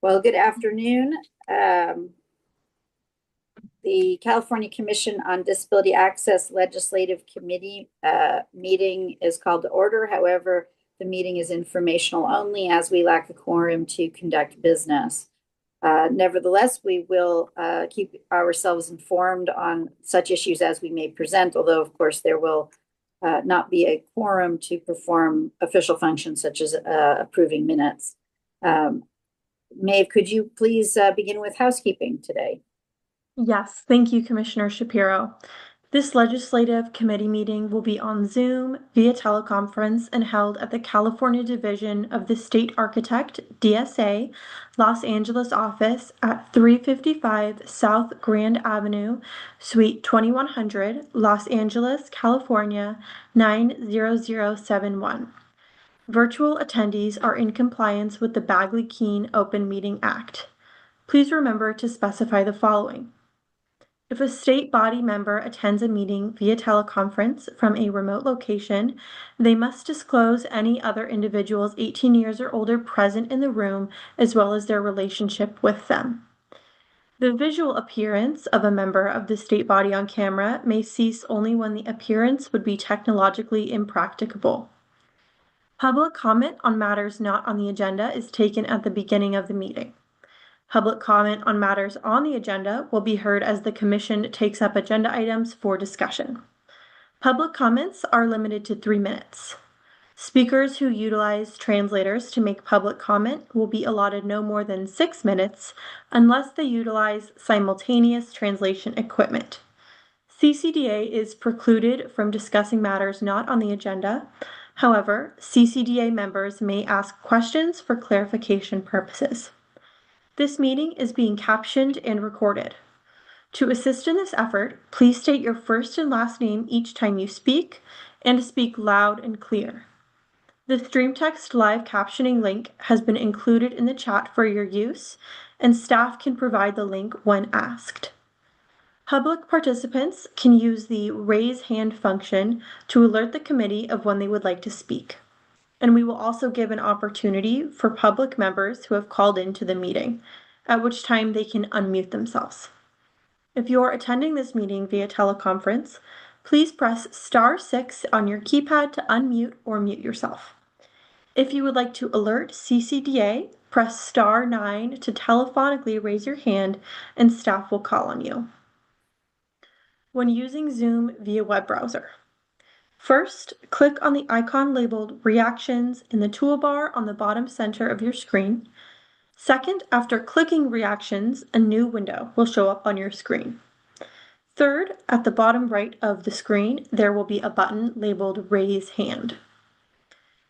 Well, good afternoon. The California Commission on Disability Access Legislative Committee meeting is called to order. However, the meeting is informational only as we lack a quorum to conduct business. Nevertheless, we will keep ourselves informed on such issues as we may present, although, of course, there will not be a quorum to perform official functions such as approving minutes. Maeve, could you please begin with housekeeping today? Yes, thank you, Commissioner Shapiro. This legislative committee meeting will be on Zoom via teleconference and held at the California Division of the State Architect, DSA, Los Angeles office at 355 South Grand Avenue, Suite 2100, Los Angeles, California 90071. Virtual attendees are in compliance with the Bagley-Keene Open Meeting Act. Please remember to specify the following. If a state body member attends a meeting via teleconference from a remote location, they must disclose any other individuals 18 years or older present in the room, as well as their relationship with them. The visual appearance of a member of the state body on camera may cease only when the appearance would be technologically impracticable. Public comment on matters not on the agenda is taken at the beginning of the meeting. Public comment on matters on the agenda will be heard as the Commission takes up agenda items for discussion. Public comments are limited to 3 minutes. Speakers who utilize translators to make public comment will be allotted no more than 6 minutes unless they utilize simultaneous translation equipment. CCDA is precluded from discussing matters not on the agenda. However, CCDA members may ask questions for clarification purposes. This meeting is being captioned and recorded. To assist in this effort, please state your first and last name each time you speak, and speak loud and clear. The StreamText live captioning link has been included in the chat for your use, and staff can provide the link when asked. Public participants can use the raise hand function to alert the committee of when they would like to speak. And we will also give an opportunity for public members who have called into the meeting, at which time they can unmute themselves. If you are attending this meeting via teleconference, please press *6 on your keypad to unmute or mute yourself. If you would like to alert CCDA, press *9 to telephonically raise your hand and staff will call on you. When using Zoom via web browser, first, click on the icon labeled Reactions in the toolbar on the bottom center of your screen. Second, after clicking Reactions, a new window will show up on your screen. Third, at the bottom right of the screen, there will be a button labeled Raise Hand.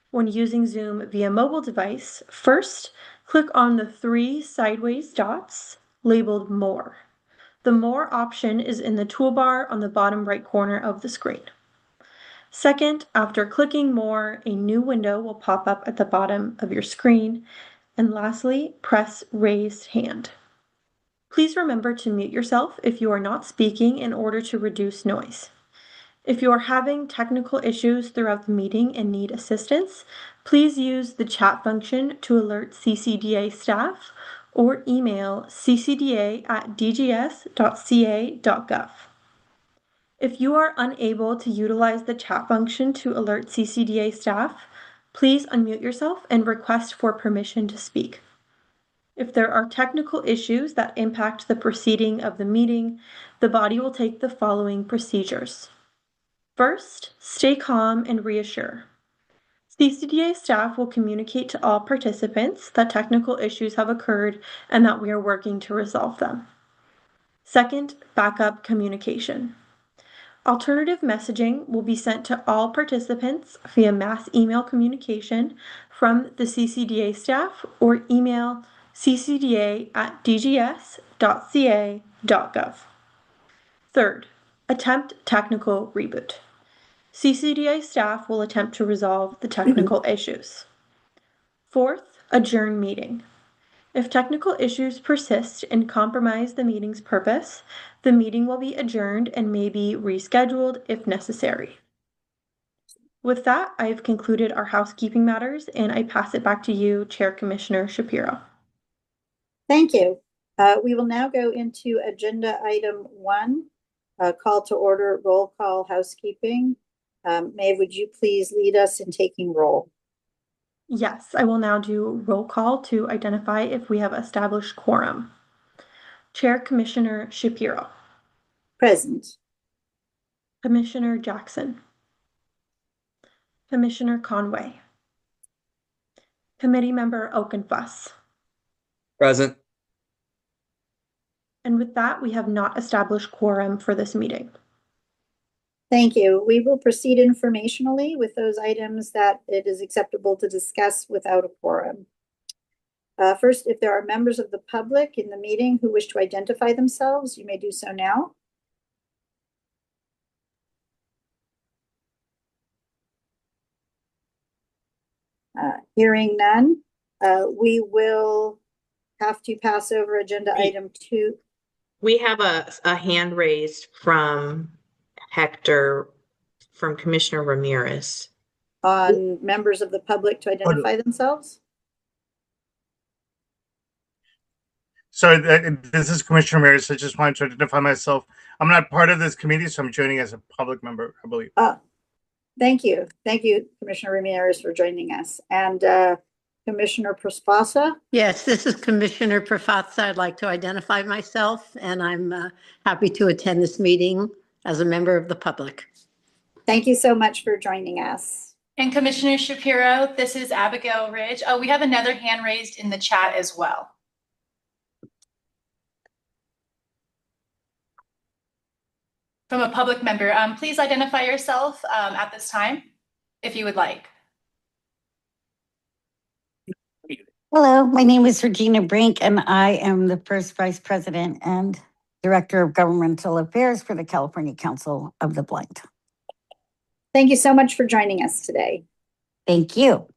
When using Zoom via mobile device, first, click on the 3 sideways dots labeled More. The More option is in the toolbar on the bottom right corner of the screen. Second, after clicking More, a new window will pop up at the bottom of your screen. And lastly, press Raised Hand. Please remember to mute yourself if you are not speaking in order to reduce noise. If you are having technical issues throughout the meeting and need assistance, please use the chat function to alert CCDA staff or email ccda@dgs.ca.gov. If you are unable to utilize the chat function to alert CCDA staff, please unmute yourself and request for permission to speak. If there are technical issues that impact the proceeding of the meeting, the body will take the following procedures. First, stay calm and reassure. CCDA staff will communicate to all participants that technical issues have occurred and that we are working to resolve them. Second, backup communication. Alternative messaging will be sent to all participants via mass email communication from the CCDA staff or email ccda@dgs.ca.gov. Third, attempt technical reboot. CCDA staff will attempt to resolve the technical issues. Fourth, adjourn meeting. If technical issues persist and compromise the meeting's purpose, the meeting will be adjourned and may be rescheduled if necessary. With that, I have concluded our housekeeping matters and I pass it back to you, Chair Commissioner Shapiro. Thank you. We will now go into agenda item 1, call to order, roll call, housekeeping. Maeve, would you please lead us in taking roll? Yes, I will now do roll call to identify if we have established quorum. Chair Commissioner Shapiro. Present. Commissioner Jackson. Commissioner Conway. Committee Member Oakenfuss. Present. And with that, we have not established quorum for this meeting. Thank you. We will proceed informationally with those items that it is acceptable to discuss without a quorum. First, if there are members of the public in the meeting who wish to identify themselves, you may do so now. Hearing none, we will have to pass over agenda item 2. We have a hand raised from Hector, from Commissioner Ramirez. On members of the public to identify themselves. Sorry, this is Commissioner Ramirez. I just wanted to identify myself. I'm not part of this committee, so I'm joining as a public member, I believe. Thank you. Thank you, Commissioner Ramirez, for joining us. And Commissioner Prospasa? Yes, this is Commissioner Prafazza. I'd like to identify myself, and I'm happy to attend this meeting as a member of the public. Thank you so much for joining us. And Commissioner Shapiro, this is Abigail Ridge. We have another hand raised in the chat as well. From a public member. Please identify yourself at this time, if you would like. Hello, my name is Regina Brink, and I am the first Vice President and Director of Governmental Affairs for the California Council of the Blind. Thank you so much for joining us today. Thank you.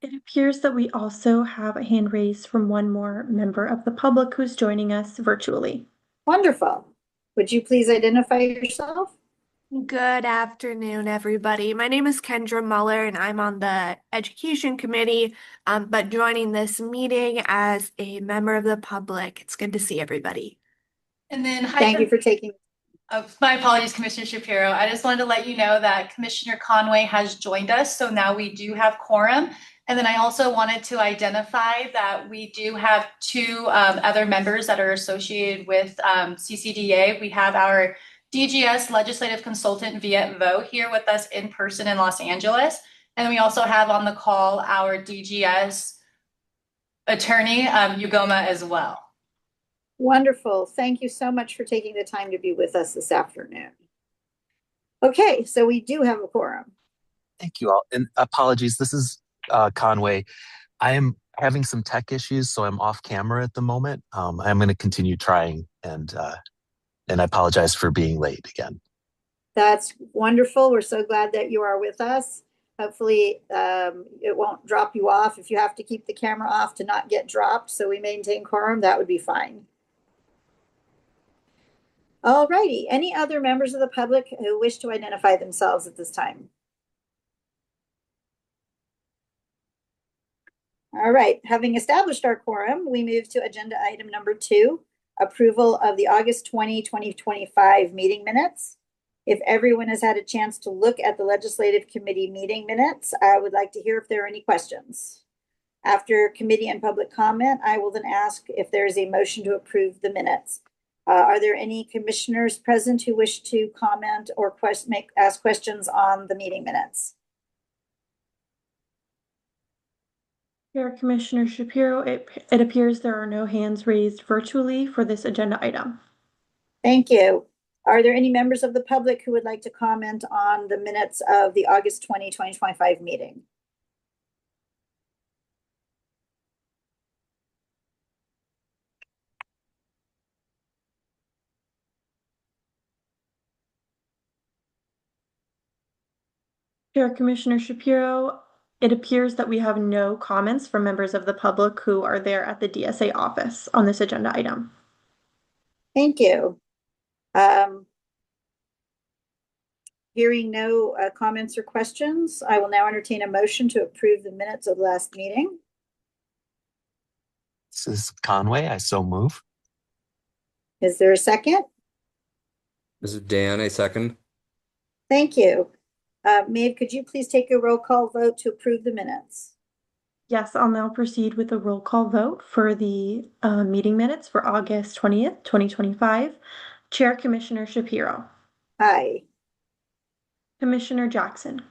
It appears that we also have a hand raised from one more member of the public who's joining us virtually. Wonderful. Would you please identify yourself? Good afternoon, everybody. My name is Kendra Muller, and I'm on the Education Committee, but joining this meeting as a member of the public. It's good to see everybody. And then, thank you for taking. My apologies, Commissioner Shapiro. I just wanted to let you know that Commissioner Conway has joined us, so now we do have quorum. And then I also wanted to identify that we do have 2 other members that are associated with CCDA. We have our DGS legislative consultant Viet Vo here with us in person in Los Angeles. And we also have on the call our DGS attorney, Ugoma, as well. Wonderful. Thank you so much for taking the time to be with us this afternoon. Okay, so we do have a quorum. Thank you all. And apologies, this is Conway. I am having some tech issues, so I'm off camera at the moment. I'm going to continue trying, and I apologize for being late again. That's wonderful. We're so glad that you are with us. Hopefully it won't drop you off. If you have to keep the camera off to not get dropped so we maintain quorum, that would be fine. All righty. Any other members of the public who wish to identify themselves at this time? All right. Having established our quorum, we move to agenda item number 2, approval of the August 2025 meeting minutes. If everyone has had a chance to look at the Legislative Committee meeting minutes, I would like to hear if there are any questions. After committee and public comment, I will then ask if there is a motion to approve the minutes. Are there any commissioners present who wish to comment or ask questions on the meeting minutes? Chair Commissioner Shapiro, it appears there are no hands raised virtually for this agenda item. Thank you. Are there any members of the public who would like to comment on the minutes of the August 2025 meeting? Chair Commissioner Shapiro, it appears that we have no comments from members of the public who are there at the DSA office on this agenda item. Thank you. Hearing no comments or questions, I will now entertain a motion to approve the minutes of the last meeting. This is Conway. I so move. Is there a second? This is Dan, I second. Thank you. Maeve, could you please take a roll call vote to approve the minutes? Yes, I'll now proceed with a roll call vote for the meeting minutes for August 20th, 2025. Chair Commissioner Shapiro. Aye. Commissioner Jackson.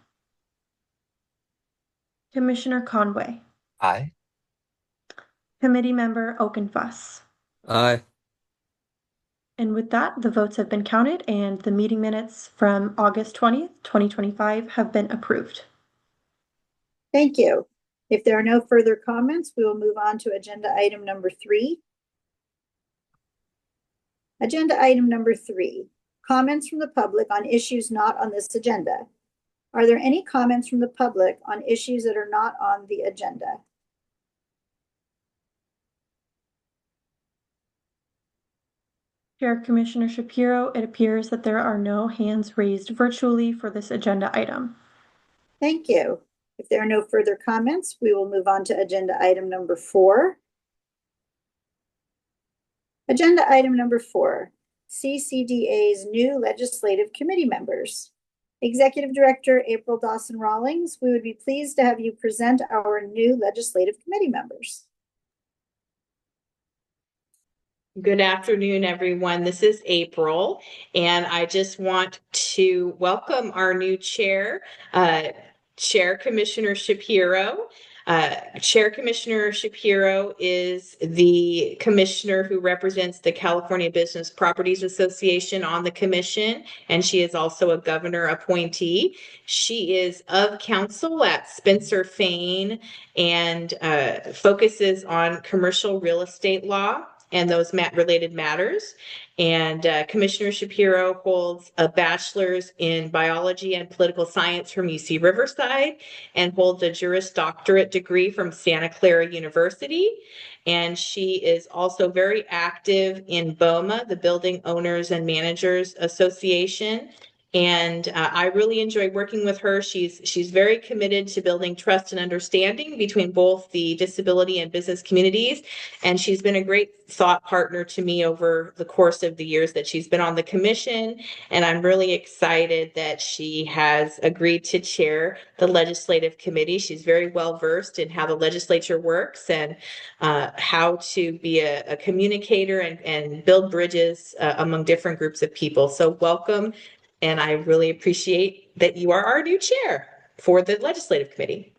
Commissioner Conway. Aye. Committee Member Okenfuss. Aye. And with that, the votes have been counted and the meeting minutes from August 20th, 2025 have been approved. Thank you. If there are no further comments, we will move on to agenda item number 3. Agenda item number 3, comments from the public on issues not on this agenda. Are there any comments from the public on issues that are not on the agenda? Chair Commissioner Shapiro, it appears that there are no hands raised virtually for this agenda item. Thank you. If there are no further comments, we will move on to agenda item number 4. Agenda item number 4, CCDA's new legislative committee members. Executive Director April Dawson-Rawlings, we would be pleased to have you present our new legislative committee members. Good afternoon, everyone. This is April, and I just want to welcome our new chair, Chair Commissioner Shapiro. Chair Commissioner Shapiro is the commissioner who represents the California Business Properties Association on the commission, and she is also a governor appointee. She is of counsel at Spencer Fane and focuses on commercial real estate law and those related matters. And Commissioner Shapiro holds a bachelor's in biology and political science from UC Riverside and holds a Juris Doctorate degree from Santa Clara University. And she is also very active in BOMA, the Building Owners and Managers Association. And I really enjoy working with her. She's very committed to building trust and understanding between both the disability and business communities. And she's been a great thought partner to me over the course of the years that she's been on the commission. And I'm really excited that she has agreed to chair the legislative committee. She's very well versed in how the legislature works and how to be a communicator and build bridges among different groups of people. So welcome. And I really appreciate that you are our new chair for the legislative committee.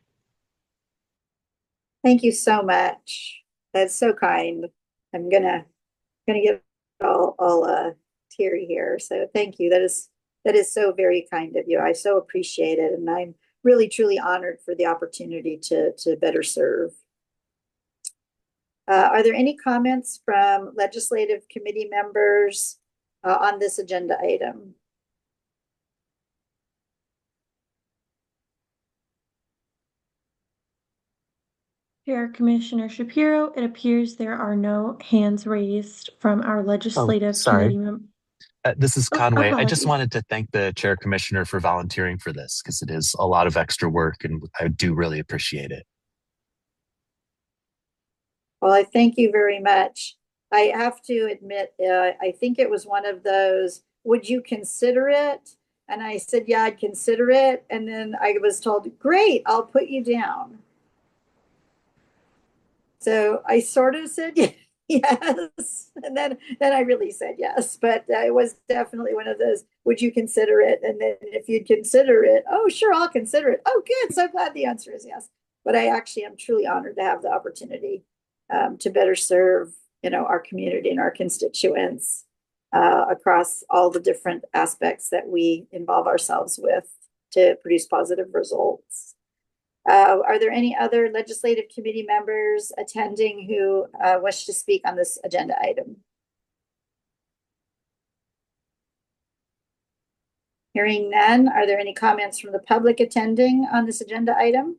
Thank you so much. That's so kind. I'm gonna get all teary here. So thank you. That is so very kind of you. I so appreciate it, and I'm really truly honored for the opportunity to better serve. Are there any comments from legislative committee members on this agenda item? Chair Commissioner Shapiro, it appears there are no hands raised from our legislative committee members. This is Conway. I just Apologies. wanted to thank the chair commissioner for volunteering for this because it is a lot of extra work and I do really appreciate it. Well, I thank you very much. I have to admit, I think it was one of those, would you consider it? And I said, yeah, I'd consider it. And then I was told, great, I'll put you down. So I sort of said yes, and then I really said yes. But it was definitely one of those, would you consider it? And then if you'd consider it, oh, sure, I'll consider it. Oh, good. So glad the answer is yes. But I actually am truly honored to have the opportunity to better serve, our community and our constituents across all the different aspects that we involve ourselves with to produce positive results. Are there any other legislative committee members attending who wish to speak on this agenda item? Hearing none, are there any comments from the public attending on this agenda item?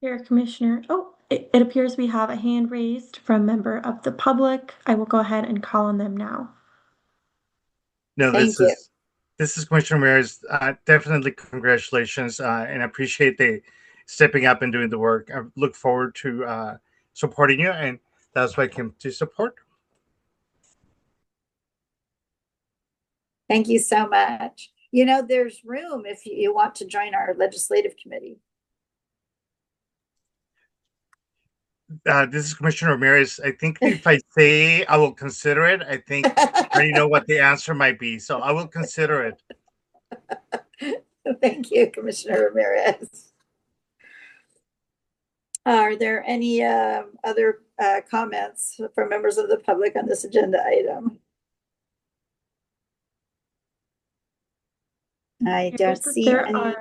Chair Commissioner, it appears we have a hand raised from a member of the public. I will go ahead and call on them now. No, Thank you. This is Commissioner Ramirez. Definitely congratulations, and I appreciate the stepping up and doing the work. I look forward to supporting you, and that's why I came to support. Thank you so much. You know, there's room if you want to join our legislative committee. This is Commissioner Ramirez. I think if I say I will consider it, I think I already know what the answer might be. So I will consider it. Thank you, Commissioner Ramirez. Are there any other comments from members of the public on this agenda item? I don't see any.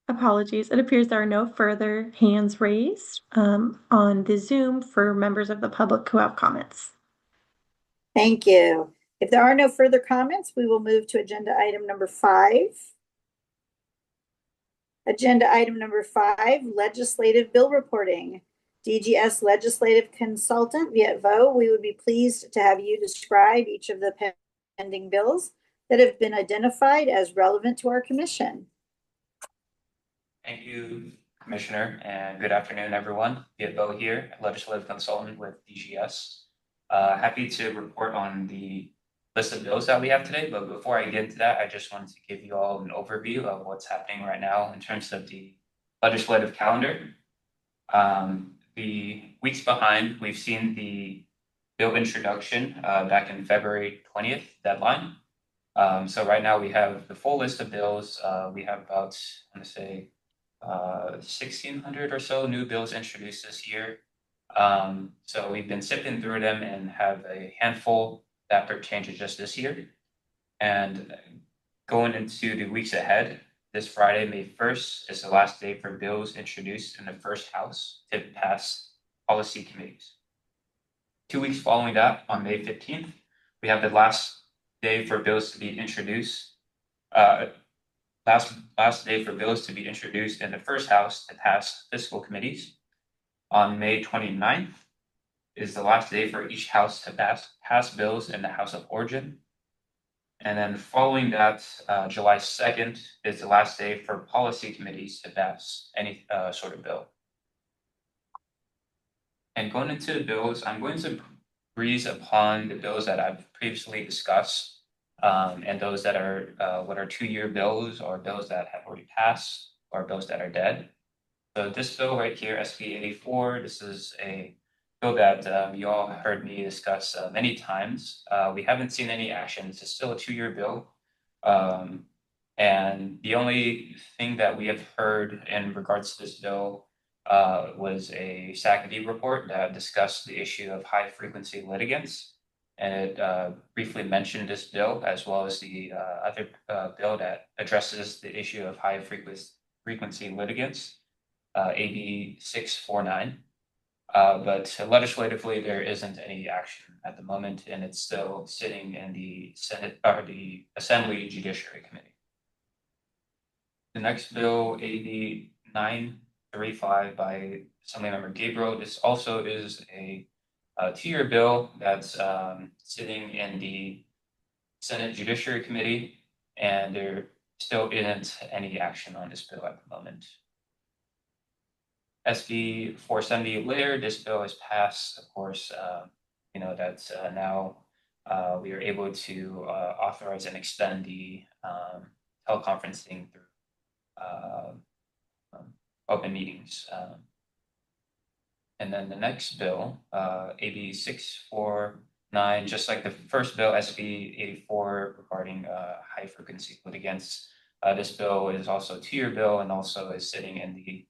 Apologies. It appears there are no further hands raised on the Zoom for members of the public who have comments. Thank you. If there are no further comments, we will move to agenda item number 5. Agenda item number 5, legislative bill reporting. DGS legislative consultant Viet Vo, we would be pleased to have you describe each of the pending bills that have been identified as relevant to our commission. Thank you, Commissioner, and good afternoon, everyone. Viet Vo here, legislative consultant with DGS. Happy to report on the list of bills that we have today, but before I get into that, I just wanted to give you all an overview of what's happening right now in terms of the legislative calendar. The weeks behind, we've seen the bill introduction back in February 20th deadline. So right now we have the full list of bills. We have about, I want to say, 1,600 or so new bills introduced this year. So we've been sifting through them and have a handful that pertain to just this year. And going into the weeks ahead, this Friday, May 1st, is the last day for bills introduced in the first house to pass policy committees. 2 weeks following that, on May 15th, we have the last day for bills to be introduced. Last day for bills to be introduced in the first house to pass fiscal committees. On May 29th is the last day for each house to pass bills in the House of Origin. And then following that, July 2nd is the last day for policy committees to pass any sort of bill. And going into the bills, I'm going to breeze upon the bills that I've previously discussed, and those that are what are 2-year bills or bills that have already passed or bills that are dead. So this bill right here, SB 84, this is a bill that you all heard me discuss many times. We haven't seen any action. It's still a 2-year bill. And the only thing that we have heard in regards to this bill was a SACD report that discussed the issue of high frequency litigants. And it briefly mentioned this bill as well as the other bill that addresses the issue of high frequency litigants, AB 649. But legislatively, there isn't any action at the moment, and it's still sitting in the Senate or the Assembly Judiciary Committee. The next bill, AB 935 by Assemblymember Gabriel, this also is a 2-year bill that's sitting in the Senate Judiciary Committee, and there still isn't any action on this bill at the moment. SB 470 later, this bill is passed, of course, that's now we are able to authorize and extend the teleconferencing through open meetings. And then the next bill, AB 649, just like the first bill, SB 84, regarding high frequency litigants, this bill is also a 2-year bill and also is sitting in the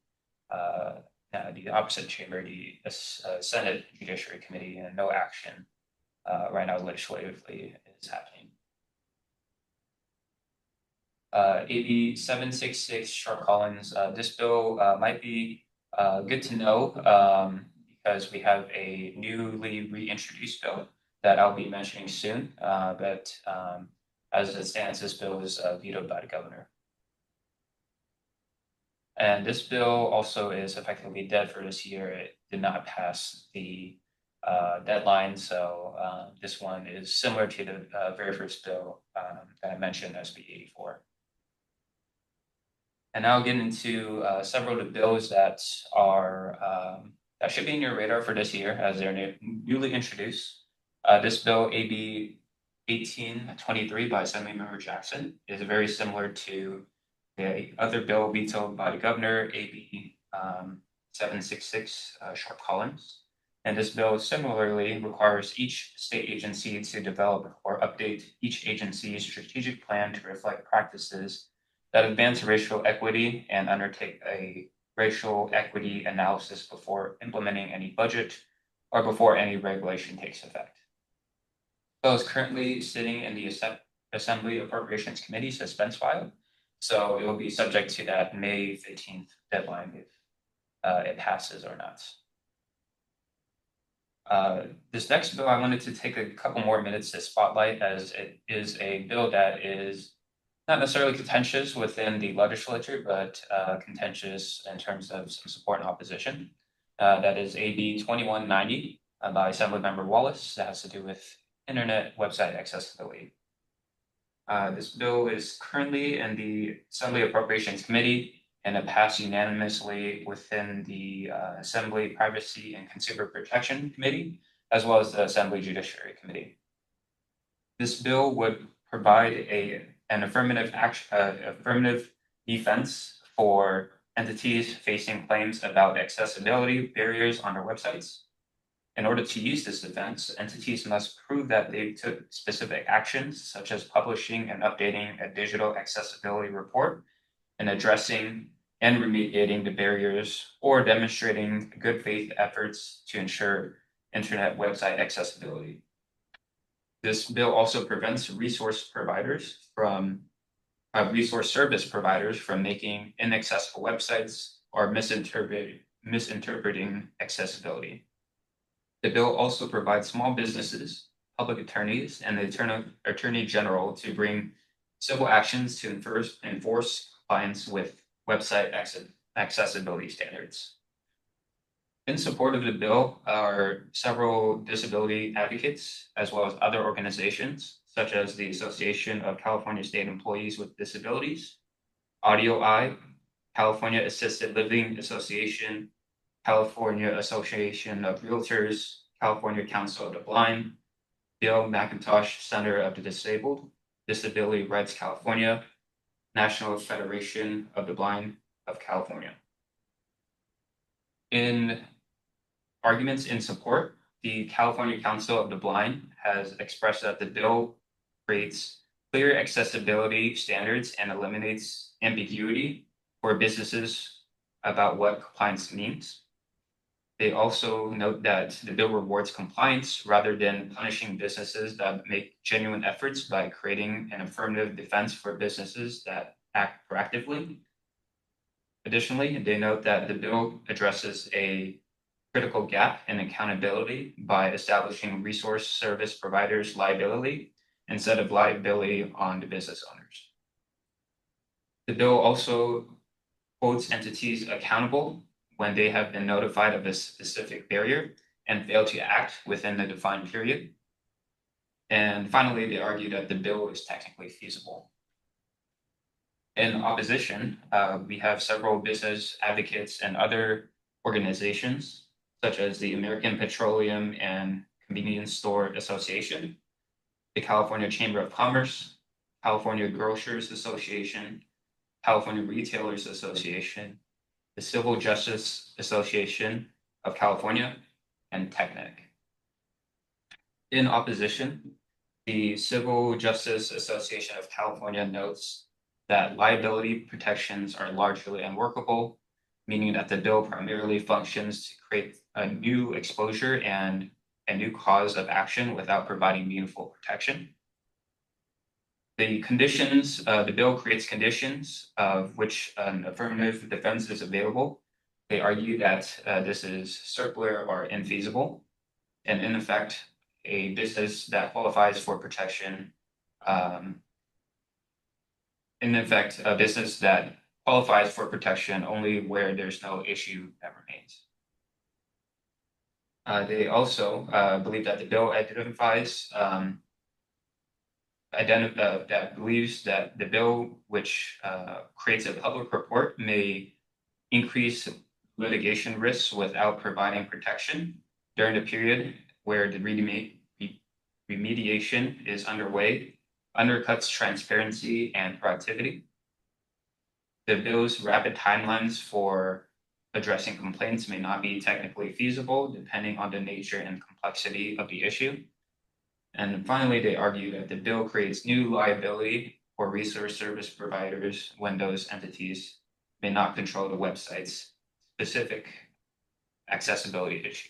opposite chamber, the Senate Judiciary Committee, and no action right now legislatively is happening. AB 766, Sharp Collins, this bill might be good to know because we have a newly reintroduced bill that I'll be mentioning soon, but as it stands, this bill is vetoed by the governor. And this bill also is effectively dead for this year. It did not pass the deadline, so this one is similar to the very first bill that I mentioned, SB 84. And now I'll get into several of the bills that are that should be in your radar for this year as they're newly introduced. This bill, AB 1823 by Assemblymember Jackson, is very similar to the other bill vetoed by the governor, AB 766, Sharp Collins. And this bill similarly requires each state agency to develop or update each agency's strategic plan to reflect practices that advance racial equity and undertake a racial equity analysis before implementing any budget or before any regulation takes effect. The bill is currently sitting in the Assembly Appropriations Committee suspense file, so it will be subject to that May 15th deadline if it passes or not. This next bill, I wanted to take a couple more minutes to spotlight, as it is a bill that is not necessarily contentious within the legislature, but contentious in terms of some support and opposition. That is AB 2190 by Assemblymember Wallace. That has to do with internet website accessibility. This bill is currently in the Assembly Appropriations Committee, and it passed unanimously within the Assembly Privacy and Consumer Protection Committee, as well as the Assembly Judiciary Committee. This bill would provide an affirmative defense for entities facing claims about accessibility barriers on their websites. In order to use this defense, entities must prove that they took specific actions, such as publishing and updating a digital accessibility report and addressing and remediating the barriers, or demonstrating good faith efforts to ensure internet website accessibility. This bill also prevents resource service providers from making inaccessible websites or misinterpreting accessibility. The bill also provides small businesses, public attorneys, and the Attorney General to bring civil actions to enforce compliance with website accessibility standards. In support of the bill are several disability advocates, as well as other organizations, such as the Association of California State Employees with Disabilities, Audio Eye, California Assisted Living Association, California Association of Realtors, California Council of the Blind, Bill McIntosh Center of the Disabled, Disability Rights California, National Federation of the Blind of California. In arguments in support, the California Council of the Blind has expressed that the bill creates clear accessibility standards and eliminates ambiguity for businesses about what compliance means. They also note that the bill rewards compliance rather than punishing businesses that make genuine efforts by creating an affirmative defense for businesses that act proactively. Additionally, they note that the bill addresses a critical gap in accountability by establishing resource service providers' liability instead of liability on the business owners. The bill also holds entities accountable when they have been notified of a specific barrier and fail to act within the defined period. And finally, they argue that the bill is technically feasible. In opposition, we have several business advocates and other organizations, such as the American Petroleum and Convenience Store Association, the California Chamber of Commerce, California Grocers Association, California Retailers Association, the Civil Justice Association of California, and TechNet. In opposition, the Civil Justice Association of California notes that liability protections are largely unworkable, meaning that the bill primarily functions to create a new exposure and a new cause of action without providing meaningful protection. The bill creates conditions of which an affirmative defense is available. They argue that this is circular or infeasible, and in effect, a business that qualifies for protection, a business that qualifies for protection only where there's no issue that remains. They also believe that the bill identifies that believes that the bill, which creates a public report, may increase litigation risks without providing protection during the period where the remediation is underway, undercuts transparency and proactivity. The bill's rapid timelines for addressing complaints may not be technically feasible, depending on the nature and complexity of the issue. And finally, they argue that the bill creates new liability for resource service providers when those entities may not control the website's specific accessibility issue.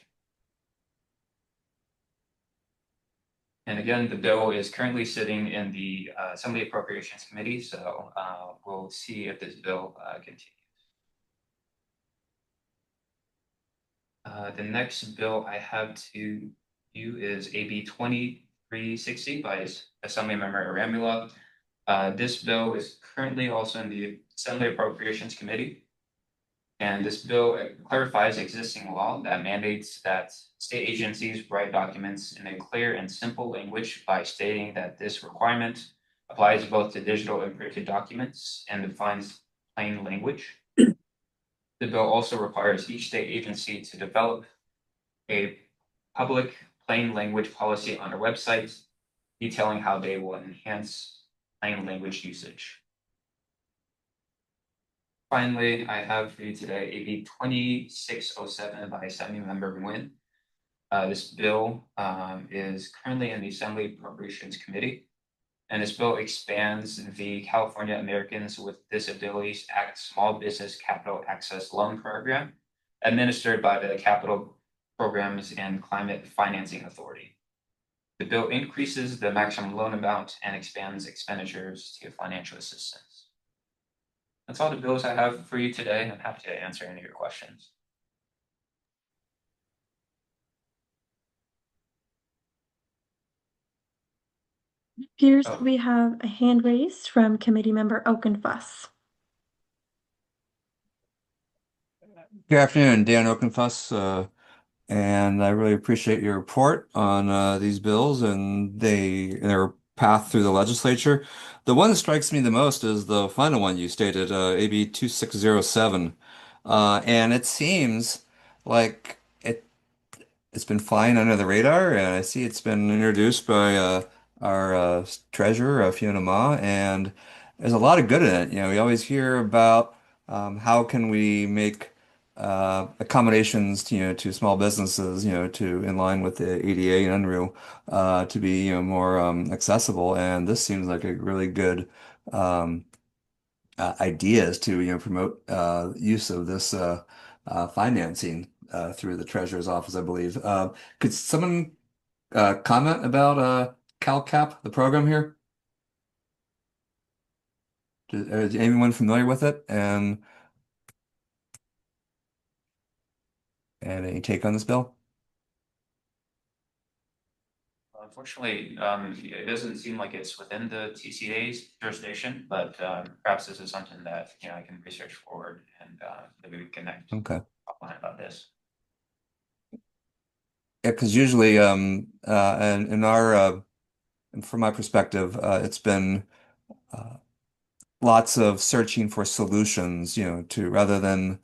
And again, the bill is currently sitting in the Assembly Appropriations Committee, so we'll see if this bill continues. The next bill I have to you is AB 2360 by Assemblymember Aramula. This bill is currently also in the Assembly Appropriations Committee. And this bill clarifies existing law that mandates that state agencies write documents in a clear and simple language by stating that this requirement applies both to digital and printed documents and defines plain language. The bill also requires each state agency to develop a public plain language policy on their website, detailing how they will enhance plain language usage. Finally, I have for you today AB 2607 by Assemblymember Nguyen. This bill is currently in the Assembly Appropriations Committee, and this bill expands the California Americans with Disabilities Act Small Business Capital Access Loan Program, administered by the Capital Programs and Climate Financing Authority. The bill increases the maximum loan amount and expands expenditures to financial assistance. That's all the bills I have for you today. I'm happy to answer any of your questions. It appears that we have a hand raised from Committee Member Oakenfuss. Good afternoon, Dan Oakenfuss, and I really appreciate your report on these bills and their path through the legislature. The one that strikes me the most is the final one you stated, AB 2607. And it seems like it's been flying under the radar, and I see it's been introduced by our treasurer, Fiona Ma, and there's a lot of good in it. You know, we always hear about how can we make accommodations, to small businesses, to in line with the ADA and UNRU, to be, more accessible. And this seems like a really good ideas to, promote use of this financing through the treasurer's office, I believe. Could someone comment about CalCap, the program here? Is anyone familiar with it? And any take on this bill? Unfortunately, it doesn't seem like it's within the TCDA's jurisdiction, but perhaps this is something that I can research forward and maybe we can connect offline about this. Yeah, because usually, and in our, from my perspective, it's been lots of searching for solutions, to rather than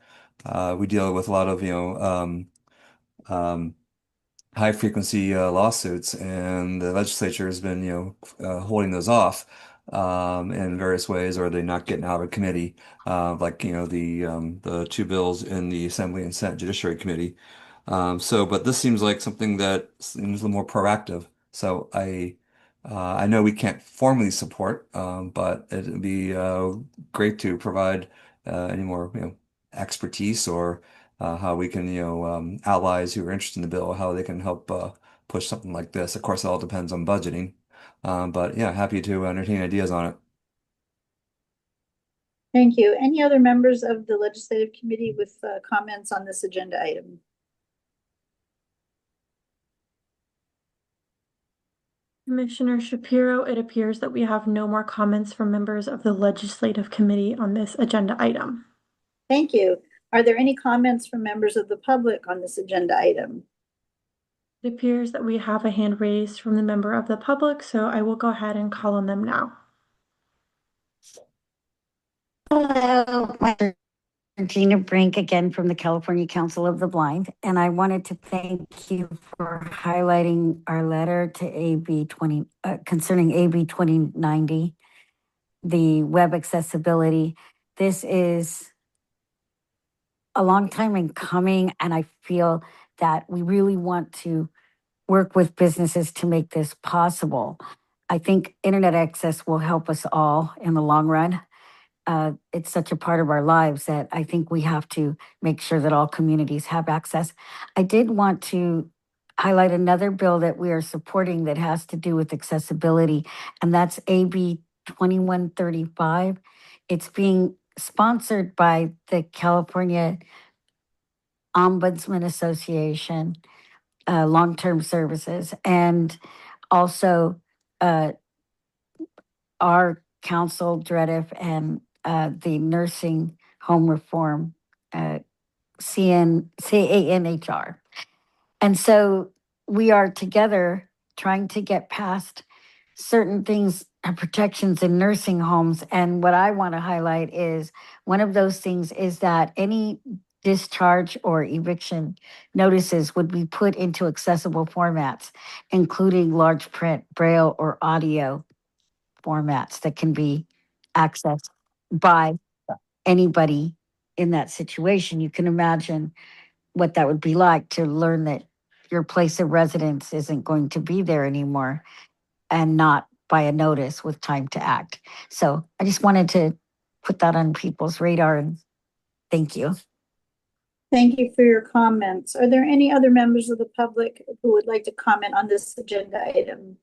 we deal with a lot of, high frequency lawsuits, and the legislature has been, holding those off in various ways, or they're not getting out of committee, like, the two bills in the Assembly and Senate Judiciary Committee. But this seems like something that seems a little more proactive. So I know we can't formally support, but it'd be great to provide any more, expertise or how we can, allies who are interested in the bill, how they can help push something like this. Of course, it all depends on budgeting. But yeah, happy to entertain ideas on it. Thank you. Any other members of the Legislative Committee with comments on this agenda item? Commissioner Shapiro, it appears that we have no more comments from members of the Legislative Committee on this agenda item. Thank you. Are there any comments from members of the public on this agenda item? It appears that we have a hand raised from the member of the public, so I will go ahead and call on them now. Hello, my name is Regina Brink again from the California Council of the Blind, and I wanted to thank you for highlighting our letter to AB 20 concerning AB 2090, the web accessibility. This is a long time in coming, and I feel that we really want to work with businesses to make this possible. I think internet access will help us all in the long run. It's such a part of our lives that I think we have to make sure that all communities have access. I did want to highlight another bill that we are supporting that has to do with accessibility, and that's AB 2135. It's being sponsored by the California Ombudsman Association, long-term services, and also our council, DREDF, and the nursing home reform, CANHR. And so we are together trying to get past certain things, protections in nursing homes. And what I want to highlight is one of those things is that any discharge or eviction notices would be put into accessible formats, including large print, braille, or audio formats that can be accessed by anybody in that situation. You can imagine what that would be like to learn that your place of residence isn't going to be there anymore and not by a notice with time to act. So I just wanted to put that on people's radar, and thank you. Thank you for your comments. Are there any other members of the public who would like to comment on this agenda item?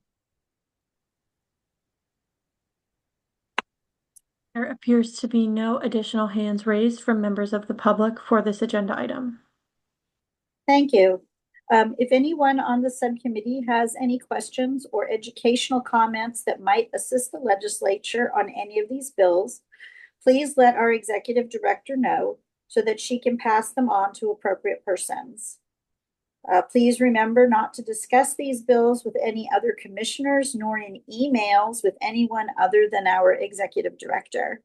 There appears to be no additional hands raised from members of the public for this agenda item. Thank you. If anyone on the subcommittee has any questions or educational comments that might assist the legislature on any of these bills, please let our executive director know so that she can pass them on to appropriate persons. Please remember not to discuss these bills with any other commissioners nor in emails with anyone other than our executive director.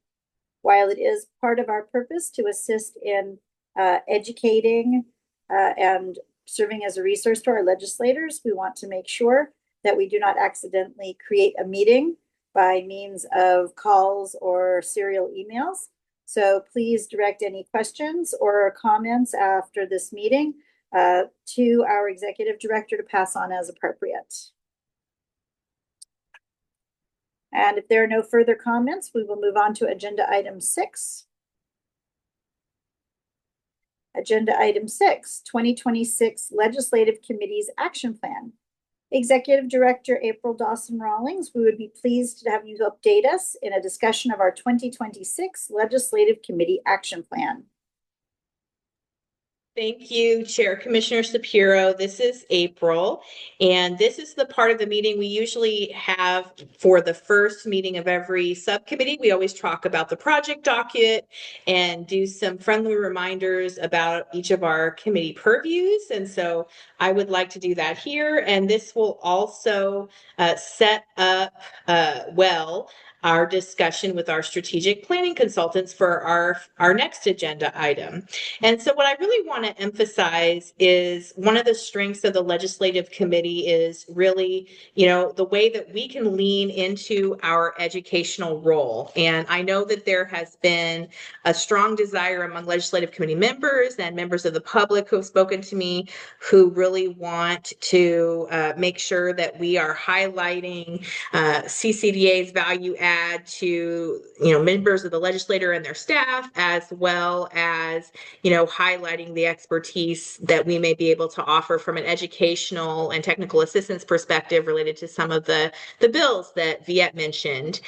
While it is part of our purpose to assist in educating and serving as a resource to our legislators, we want to make sure that we do not accidentally create a meeting by means of calls or serial emails. So please direct any questions or comments after this meeting to our executive director to pass on as appropriate. And if there are no further comments, we will move on to agenda item 6. Agenda item 6, 2026 Legislative Committee's Action Plan. Executive Director April Dawson Rawlings, we would be pleased to have you update us in a discussion of our 2026 Legislative Committee Action Plan. Thank you, Chair Commissioner Shapiro. This is April, and this is the part of the meeting we usually have for the first meeting of every subcommittee. We always talk about the project docket and do some friendly reminders about each of our committee purviews. And so I would like to do that here. And this will also set up well our discussion with our strategic planning consultants for our next agenda item. And so what I really want to emphasize is one of the strengths of the legislative committee is really, the way that we can lean into our educational role. And I know that there has been a strong desire among legislative committee members and members of the public who have spoken to me who really want to make sure that we are highlighting CCDA's value add to, members of the legislature and their staff, as well as, highlighting the expertise that we may be able to offer from an educational and technical assistance perspective related to some of the bills that Viet mentioned.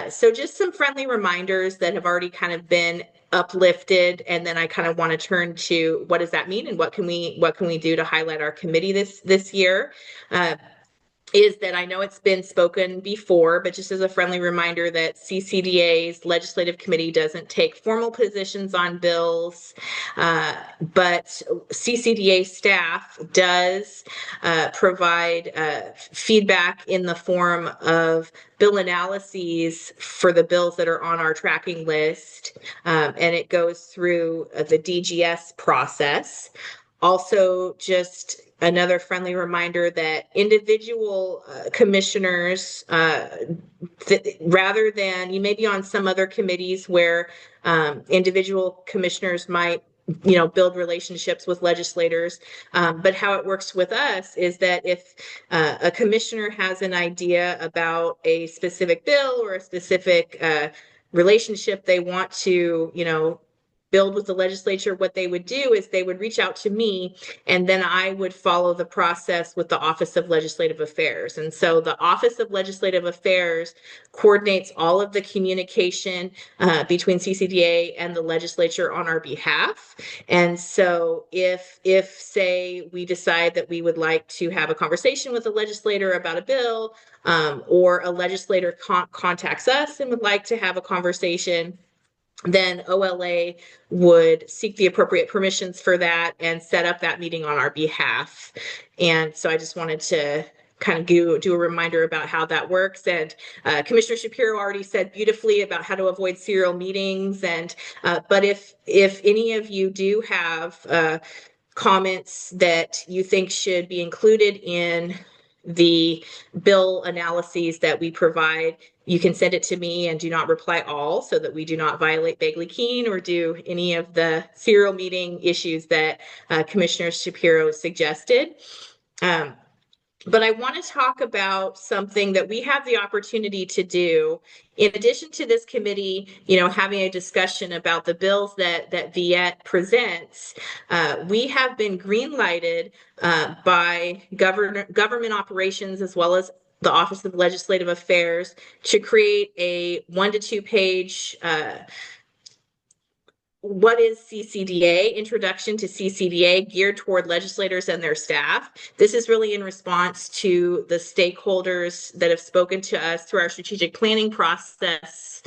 So just some friendly reminders that have already kind of been uplifted, and then I kind of want to turn to what does that mean and what can we do to highlight our committee this year. is that I know it's been spoken before, but just as a friendly reminder that CCDA's legislative committee doesn't take formal positions on bills, but CCDA staff does provide feedback in the form of bill analyses for the bills that are on our tracking list, and it goes through the DGS process. Also, just another friendly reminder that individual commissioners, rather than you may be on some other committees where individual commissioners might build relationships with legislators, but how it works with us is that if a commissioner has an idea about a specific bill or a specific relationship they want to build with the legislature, what they would do is they would reach out to me, and then I would follow the process with the Office of Legislative Affairs. And so the Office of Legislative Affairs coordinates all of the communication between CCDA and the legislature on our behalf. And so if say we decide that we would like to have a conversation with a legislator about a bill, or a legislator contacts us and would like to have a conversation, then OLA would seek the appropriate permissions for that and set up that meeting on our behalf. And so I just wanted to kind of do a reminder about how that works. And Commissioner Shapiro already said beautifully about how to avoid serial meetings. And but if any of you do have comments that you think should be included in the bill analyses that we provide, you can send it to me, and do not reply all, so that we do not violate Bagley-Keene or do any of the serial meeting issues that Commissioner Shapiro suggested. But I want to talk about something that we have the opportunity to do in addition to this committee, having a discussion about the bills that Viet presents. We have been green lighted by government operations, as well as the Office of Legislative Affairs, to create a 1 to 2 page what is CCDA? Introduction to CCDA, geared toward legislators and their staff. This is really in response to the stakeholders that have spoken to us through our strategic planning process,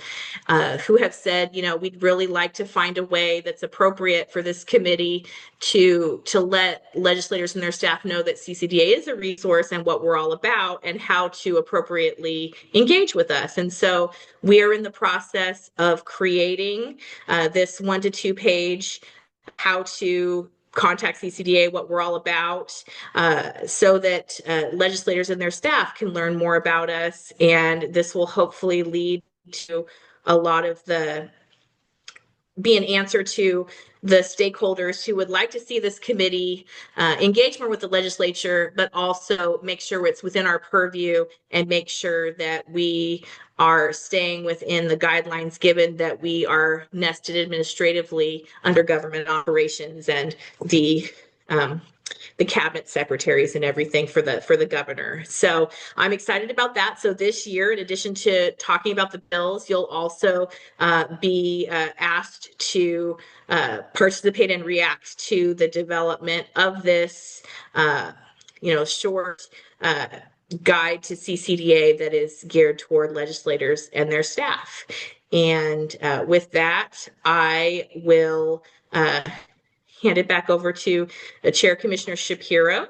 who have said, we'd really like to find a way that's appropriate for this committee to let legislators and their staff know that CCDA is a resource and what we're all about, and how to appropriately engage with us. And so we are in the process of creating this 1 to 2 page how to contact CCDA, what we're all about, so that legislators and their staff can learn more about us. And this will hopefully lead to a lot of be an answer to the stakeholders who would like to see this committee engage more with the legislature, but also make sure it's within our purview and make sure that we are staying within the guidelines, given that we are nested administratively under government operations and the cabinet secretaries and everything for the governor. So I'm excited about that. So this year, in addition to talking about the bills, you'll also be asked to participate and react to the development of this, short guide to CCDA that is geared toward legislators and their staff. And with that, I will hand it back over to the Chair, Commissioner Shapiro.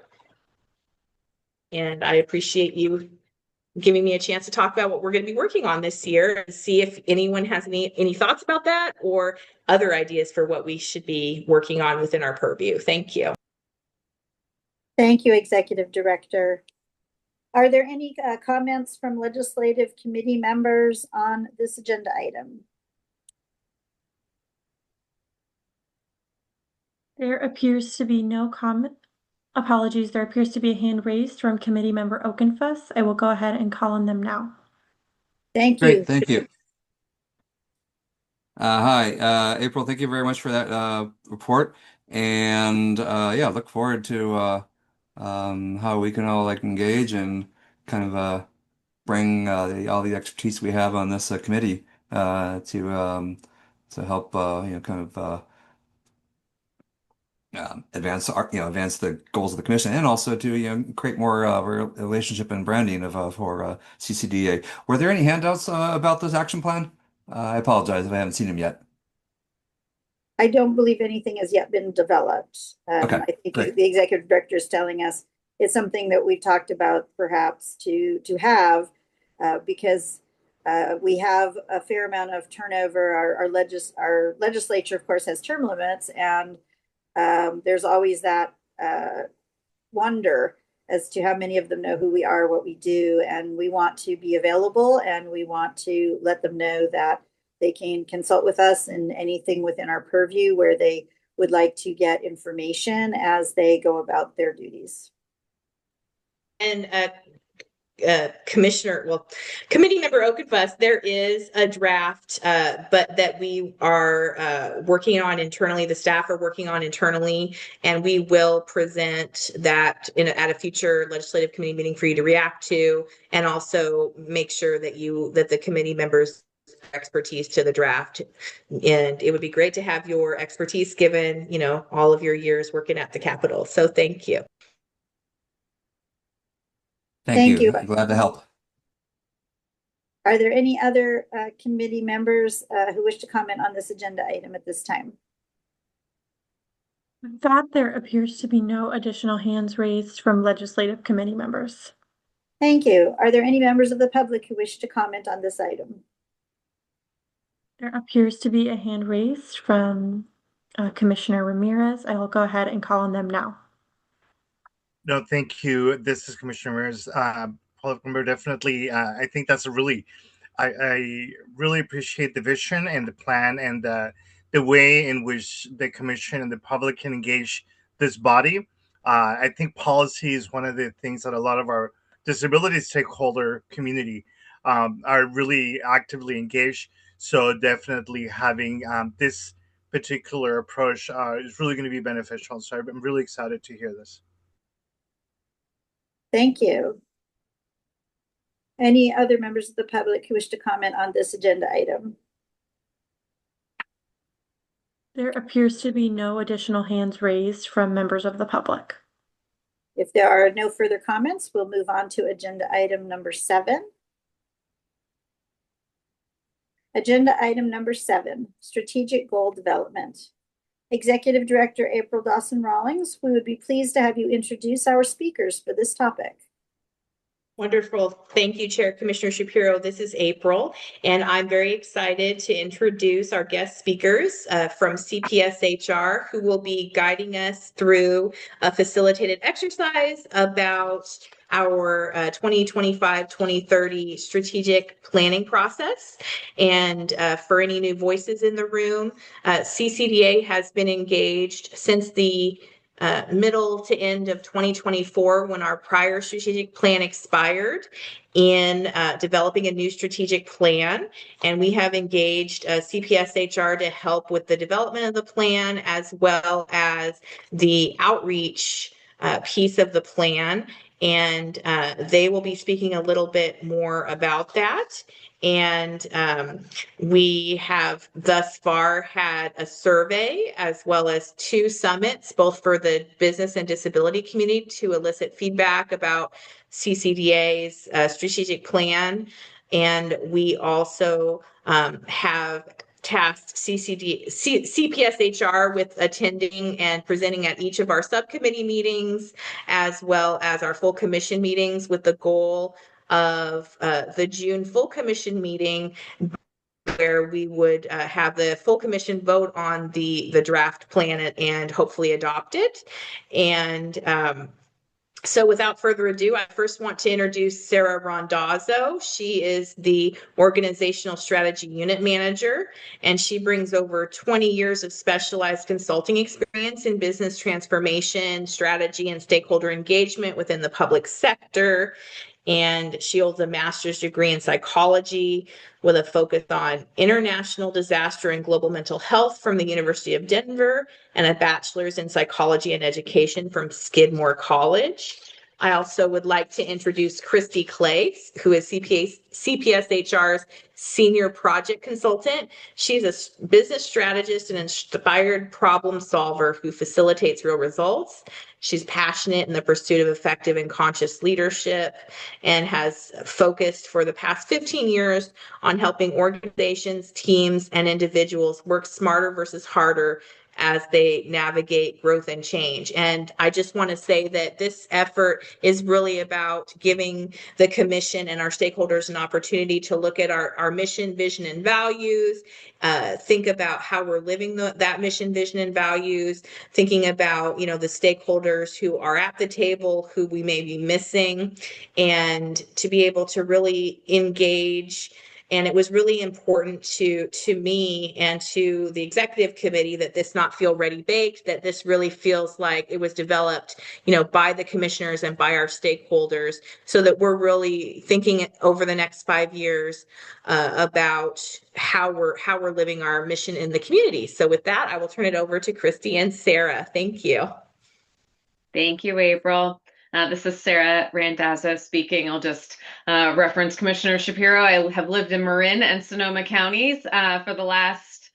And I appreciate you giving me a chance to talk about what we're going to be working on this year, and see if anyone has any thoughts about that or other ideas for what we should be working on within our purview. Thank you. Thank you, Executive Director. Are there any comments from legislative committee members on this agenda item? There appears to be no comment. Apologies, there appears to be a hand raised from committee member Okenfuss. I will go ahead and call on them now. Thank you. Great, thank you. Hi, April, thank you very much for that report. And look forward to how we can all engage and kind of bring all the expertise we have on this committee to help kind of advance the goals of the commission, and also to create more relationship and branding for CCDA. Were there any handouts about this action plan? I apologize if I haven't seen them yet. I don't believe anything has yet been developed. Okay, I think great. the executive director is telling us it's something that we've talked about perhaps to have because we have a fair amount of turnover. Our legislature, of course, has term limits, and there's always that wonder as to how many of them know who we are, what we do, and we want to be available, and we want to let them know that they can consult with us in anything within our purview where they would like to get information as they go about their duties. And committee member Okenfuss, there is a draft, but that we are working on internally. The staff are working on internally, and we will present that at a future legislative committee meeting for you to react to, and also make sure that the committee members expertise to the draft. And it would be great to have your expertise given, all of your years working at the Capitol. So thank you. Thank you. Glad to help. Are there any other committee members who wish to comment on this agenda item at this time? With that, there appears to be no additional hands raised from legislative committee members. Thank you. Are there any members of the public who wish to comment on this item? There appears to be a hand raised from Commissioner Ramirez. I will go ahead and call on them now. No, thank you. This is Commissioner Ramirez. Public member, definitely. I think that's I really appreciate the vision and the plan and the way in which the commission and the public can engage this body. I think policy is one of the things that a lot of our disability stakeholder community are really actively engaged. So definitely having this particular approach is really going to be beneficial. So I'm really excited to hear this. Thank you. Any other members of the public who wish to comment on this agenda item? There appears to be no additional hands raised from members of the public. If there are no further comments, we'll move on to agenda item number 7. Agenda item number 7, strategic goal development. Executive Director April Dawson-Rawlings, we would be pleased to have you introduce our speakers for this topic. Wonderful. Thank you, Chair Commissioner Shapiro. This is April, and I'm very excited to introduce our guest speakers from CPSHR, who will be guiding us through a facilitated exercise about our 2025-2030 strategic planning process. And for any new voices in the room, CCDA has been engaged since the middle to end of 2024 when our prior strategic plan expired in developing a new strategic plan. And we have engaged CPSHR to help with the development of the plan as well as the outreach piece of the plan. And they will be speaking a little bit more about that. And we have thus far had a survey as well as 2 summits, both for the business and disability community, to elicit feedback about CCDA's strategic plan. And we also have tasked CPSHR with attending and presenting at each of our subcommittee meetings, as well as our full commission meetings, with the goal of the June full commission meeting, where we would have the full commission vote on the draft plan and hopefully adopt it. And so without further ado, I first want to introduce Sarah Rondazzo. She is the Organizational Strategy Unit Manager, and she brings over 20 years of specialized consulting experience in business transformation, strategy, and stakeholder engagement within the public sector. And she holds a master's degree in psychology with a focus on international disaster and global mental health from the University of Denver, and a bachelor's in psychology and education from Skidmore College. I also would like to introduce Christy Clay, who is CPSHR's Senior Project Consultant. She's a business strategist and inspired problem solver who facilitates real results. She's passionate in the pursuit of effective and conscious leadership and has focused for the past 15 years on helping organizations, teams, and individuals work smarter versus harder as they navigate growth and change. And I just want to say that this effort is really about giving the commission and our stakeholders an opportunity to look at our mission, vision, and values, think about how we're living that mission, vision, and values, thinking about, the stakeholders who are at the table, who we may be missing, and to be able to really engage. And it was really important to me and to the executive committee that this not feel ready baked, that this really feels like it was developed, by the commissioners and by our stakeholders, so that we're really thinking over the next 5 years about how we're living our mission in the community. So with that, I will turn it over to Christy and Sarah. Thank you. Thank you, April. This is Sarah Randazzo speaking. I'll just reference Commissioner Shapiro. I have lived in Marin and Sonoma counties for the last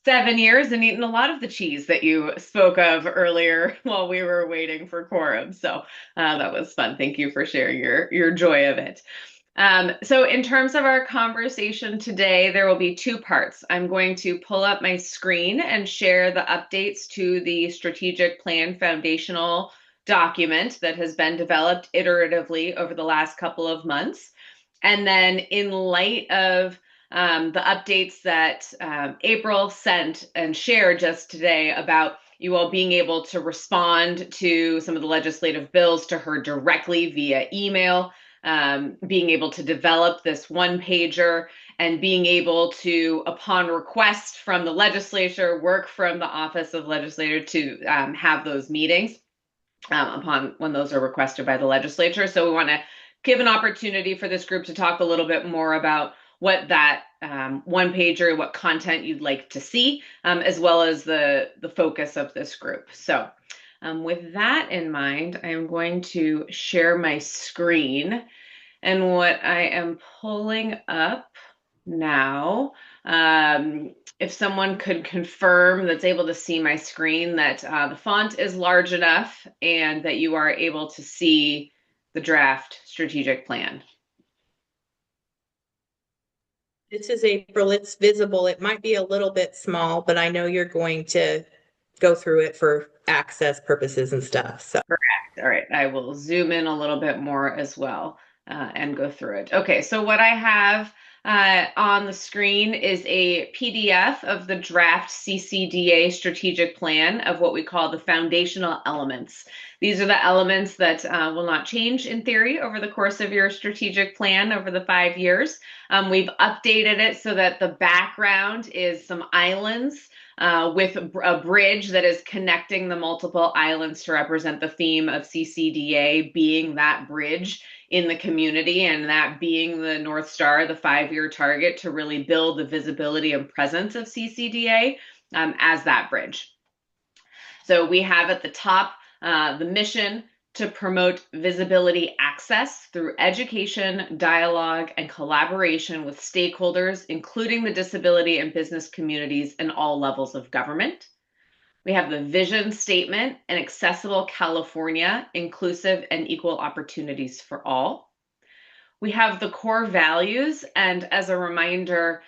7 years and eaten a lot of the cheese that you spoke of earlier while we were waiting for quorum. So that was fun. Thank you for sharing your joy of it. So in terms of our conversation today, there will be 2 parts. I'm going to pull up my screen and share the updates to the strategic plan foundational document that has been developed iteratively over the last couple of months. And then in light of the updates that April sent and shared just today about you all being able to respond to some of the legislative bills to her directly via email, being able to develop this one-pager, and being able to, upon request from the legislature, work from the Office of Legislator to have those meetings upon when those are requested by the legislature. So we want to give an opportunity for this group to talk a little bit more about what that one-pager, what content you'd like to see, as well as the focus of this group. So with that in mind, I am going to share my screen. And what I am pulling up now, if someone could confirm that's able to see my screen, that the font is large enough and that you are able to see the draft strategic plan. This is April. It's visible. It might be a little bit small, but I know you're going to go through it for access purposes and stuff. So correct. All right. I will zoom in a little bit more as well and go through it. Okay. So what I have on the screen is a PDF of the draft CCDA strategic plan of what we call the foundational elements. These are the elements that will not change in theory over the course of your strategic plan over the 5 years. We've updated it so that the background is some islands with a bridge that is connecting the multiple islands to represent the theme of CCDA being that bridge in the community, and that being the North Star, the 5-year target to really build the visibility and presence of CCDA as that bridge. So we have at the top the mission to promote visibility access through education, dialogue, and collaboration with stakeholders, including the disability and business communities in all levels of government. We have the vision statement, an accessible California, inclusive and equal opportunities for all. We have the core values, and as a reminder,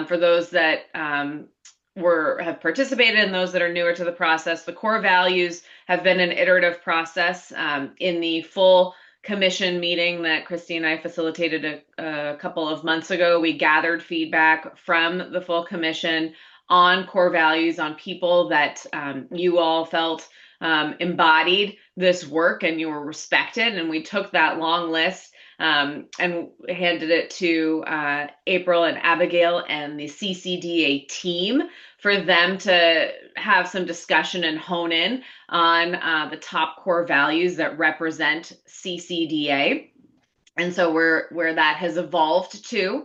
for those that have participated and those that are newer to the process, the core values have been an iterative process. In the full commission meeting that Christy and I facilitated a couple of months ago, we gathered feedback from the full commission on core values, on people that you all felt embodied this work and you were respected. And we took that long list and handed it to April and Abigail and the CCDA team for them to have some discussion and hone in on the top core values that represent CCDA. And so where that has evolved to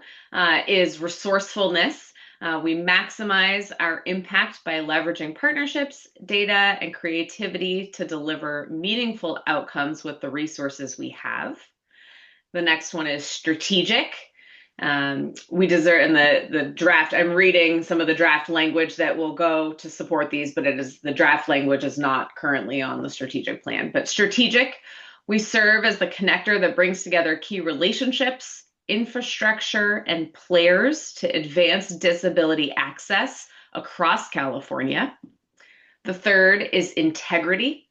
is resourcefulness, We maximize our impact by leveraging partnerships, data, and creativity to deliver meaningful outcomes with the resources we have. The next one is strategic. We deserve in the draft. I'm reading some of the draft language that will go to support these, but the draft language is not currently on the strategic plan. But strategic, we serve as the connector that brings together key relationships, infrastructure, and players to advance disability access across California. The third is integrity.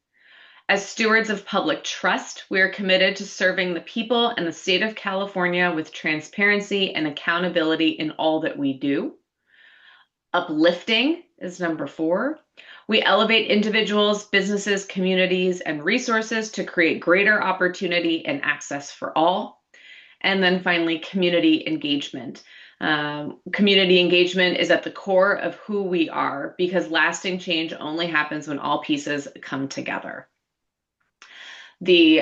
As stewards of public trust, we are committed to serving the people and the state of California with transparency and accountability in all that we do. Uplifting is number 4. We elevate individuals, businesses, communities, and resources to create greater opportunity and access for all. And then finally, community engagement. Community engagement is at the core of who we are because lasting change only happens when all pieces come together. The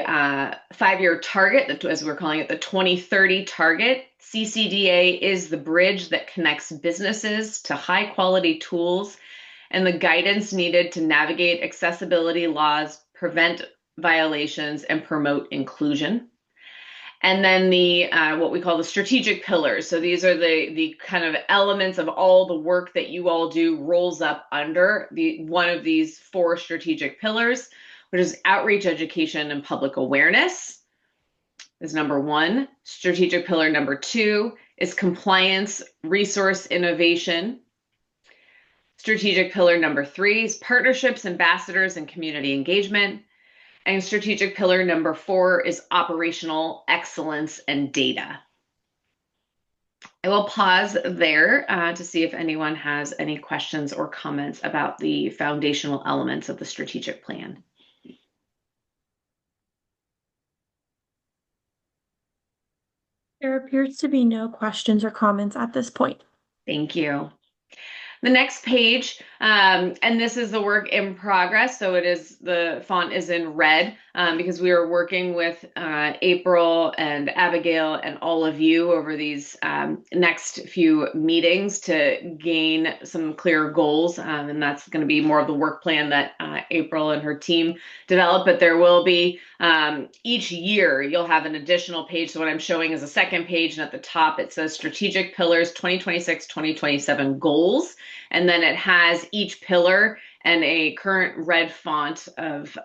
5-year target, as we're calling it, the 2030 target, CCDA is the bridge that connects businesses to high quality tools and the guidance needed to navigate accessibility laws, prevent violations, and promote inclusion. And then the what we call the strategic pillars. So these are the kind of elements of all the work that you all do rolls up under one of these 4 strategic pillars, which is outreach, education, and public awareness is number 1. Strategic pillar number 2 is compliance, resource innovation. Strategic pillar number 3 is partnerships, ambassadors, and community engagement. And strategic pillar number 4 is operational excellence and data. I will pause there to see if anyone has any questions or comments about the foundational elements of the strategic plan. There appears to be no questions or comments at this point. Thank you. The next page, and this is the work in progress, so the font is in red because we are working with April and Abigail and all of you over these next few meetings to gain some clear goals, and that's going to be more of the work plan that April and her team develop, but there will be each year you'll have an additional page. So what I'm showing is a second page, and at the top it says Strategic Pillars 2026-2027 Goals. And then it has each pillar and a current red font of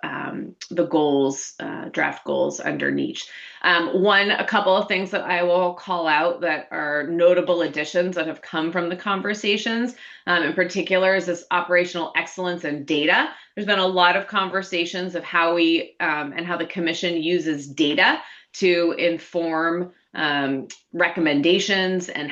the goals, draft goals underneath. A couple of things that I will call out that are notable additions that have come from the conversations, in particular, is this operational excellence and data. There's been a lot of conversations of how we and how the commission uses data to inform recommendations and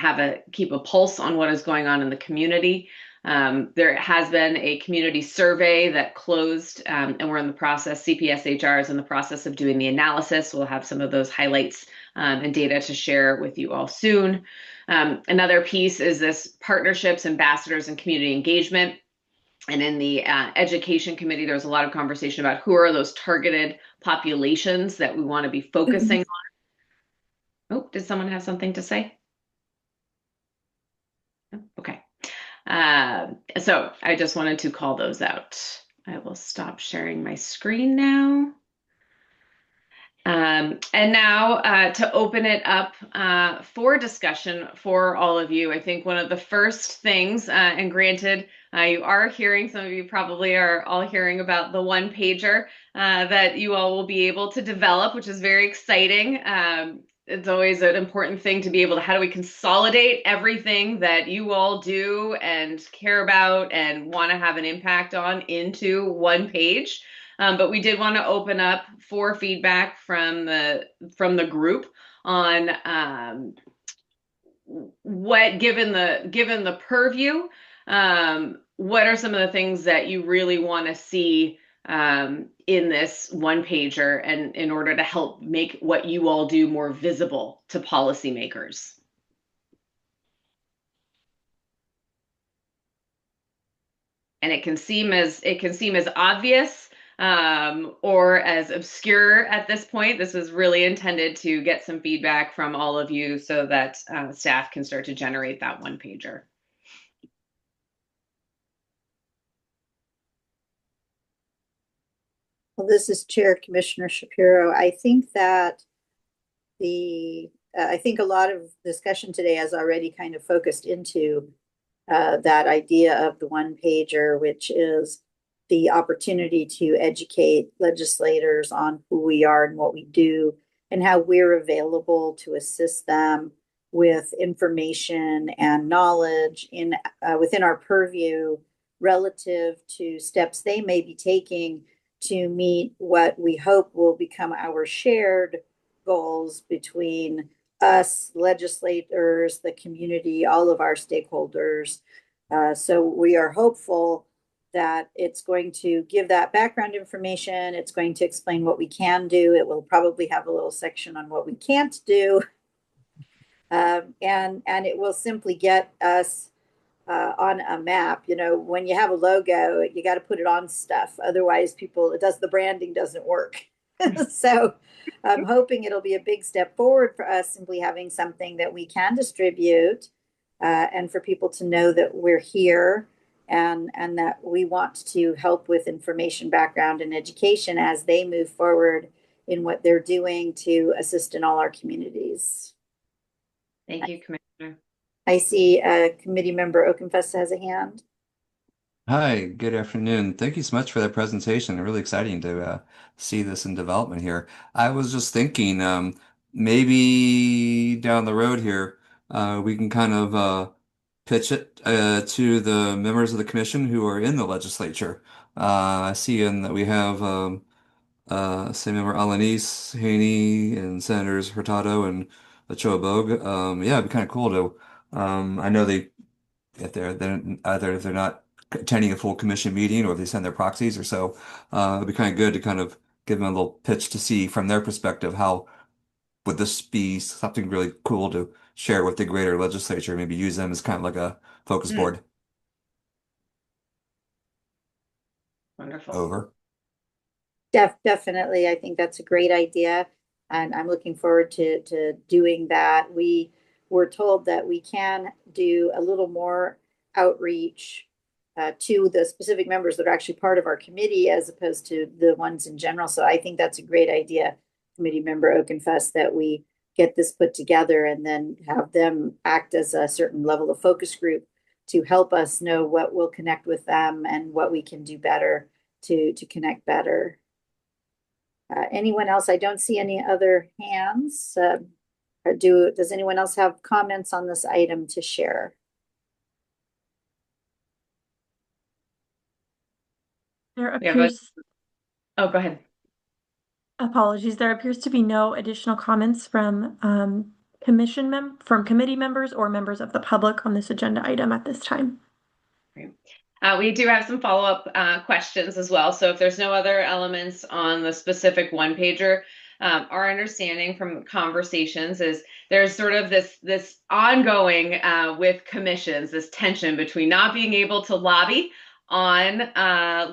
keep a pulse on what is going on in the community. There has been a community survey that closed, and we're in the process, CPSHR is in the process of doing the analysis. We'll have some of those highlights and data to share with you all soon. Another piece is this partnerships, ambassadors, and community engagement. And in the education committee, there was a lot of conversation about who are those targeted populations that we want to be focusing on. Oh, did someone have something to say? Okay. So I just wanted to call those out. I will stop sharing my screen now. And now to open it up for discussion for all of you, I think one of the first things, and granted, you are hearing, some of you probably are all hearing about the one pager that you all will be able to develop, which is very exciting. It's always an important thing to be able to, how do we consolidate everything that you all do and care about and want to have an impact on into one page? But we did want to open up for feedback from the group on what, given the purview, what are some of the things that you really want to see in this one pager, and in order to help make what you all do more visible to policymakers? And it can seem as obvious or as obscure at this point. This is really intended to get some feedback from all of you so that staff can start to generate that one pager. Well, this is Chair Commissioner Shapiro. I think that I think a lot of discussion today has already kind of focused into that idea of the one pager, which is the opportunity to educate legislators on who we are and what we do and how we're available to assist them with information and knowledge within our purview relative to steps they may be taking to meet what we hope will become our shared goals between us, legislators, the community, all of our stakeholders. So we are hopeful that it's going to give that background information. It's going to explain what we can do. It will probably have a little section on what we can't do. And it will simply get us on a map. You know, when you have a logo, you got to put it on stuff. Otherwise, the branding doesn't work. So I'm hoping it'll be a big step forward for us simply having something that we can distribute and for people to know that we're here and that we want to help with information, background, and education as they move forward in what they're doing to assist in all our communities. Thank you, Commissioner. I see Committee Member Okenfuss has a hand. Hi, good afternoon. Thank you so much for that presentation. Really exciting to see this in development here. I was just thinking, maybe down the road here, we can kind of pitch it to the members of the commission who are in the legislature. I see in that we have Assembly Member Alanis, Haney, and Senators Hurtado and Ochoa Bogue. Yeah, it'd be kind of cool to. I know if they're then either if they're not attending a full commission meeting or if they send their proxies or so, it'd be kind of good to kind of give them a little pitch to see from their perspective how would this be something really cool to share with the greater legislature, maybe use them as kind of like a focus board. Wonderful. Over. Definitely. I think that's a great idea. And I'm looking forward to doing that. We were told that we can do a little more outreach to the specific members that are actually part of our committee as opposed to the ones in general. So I think that's a great idea, Committee Member Okenfuss, that we get this put together and then have them act as a certain level of focus group to help us know what will connect with them and what we can do better to connect better. Anyone else? I don't see any other hands. Does anyone else have comments on this item to share? There appears. Oh, go ahead. Apologies. There appears to be no additional comments from committee members or members of the public on this agenda item at this time. Great. We do have some follow-up questions as well. So if there's no other elements on the specific one pager, our understanding from conversations is there's sort of this ongoing with commissions, this tension between not being able to lobby on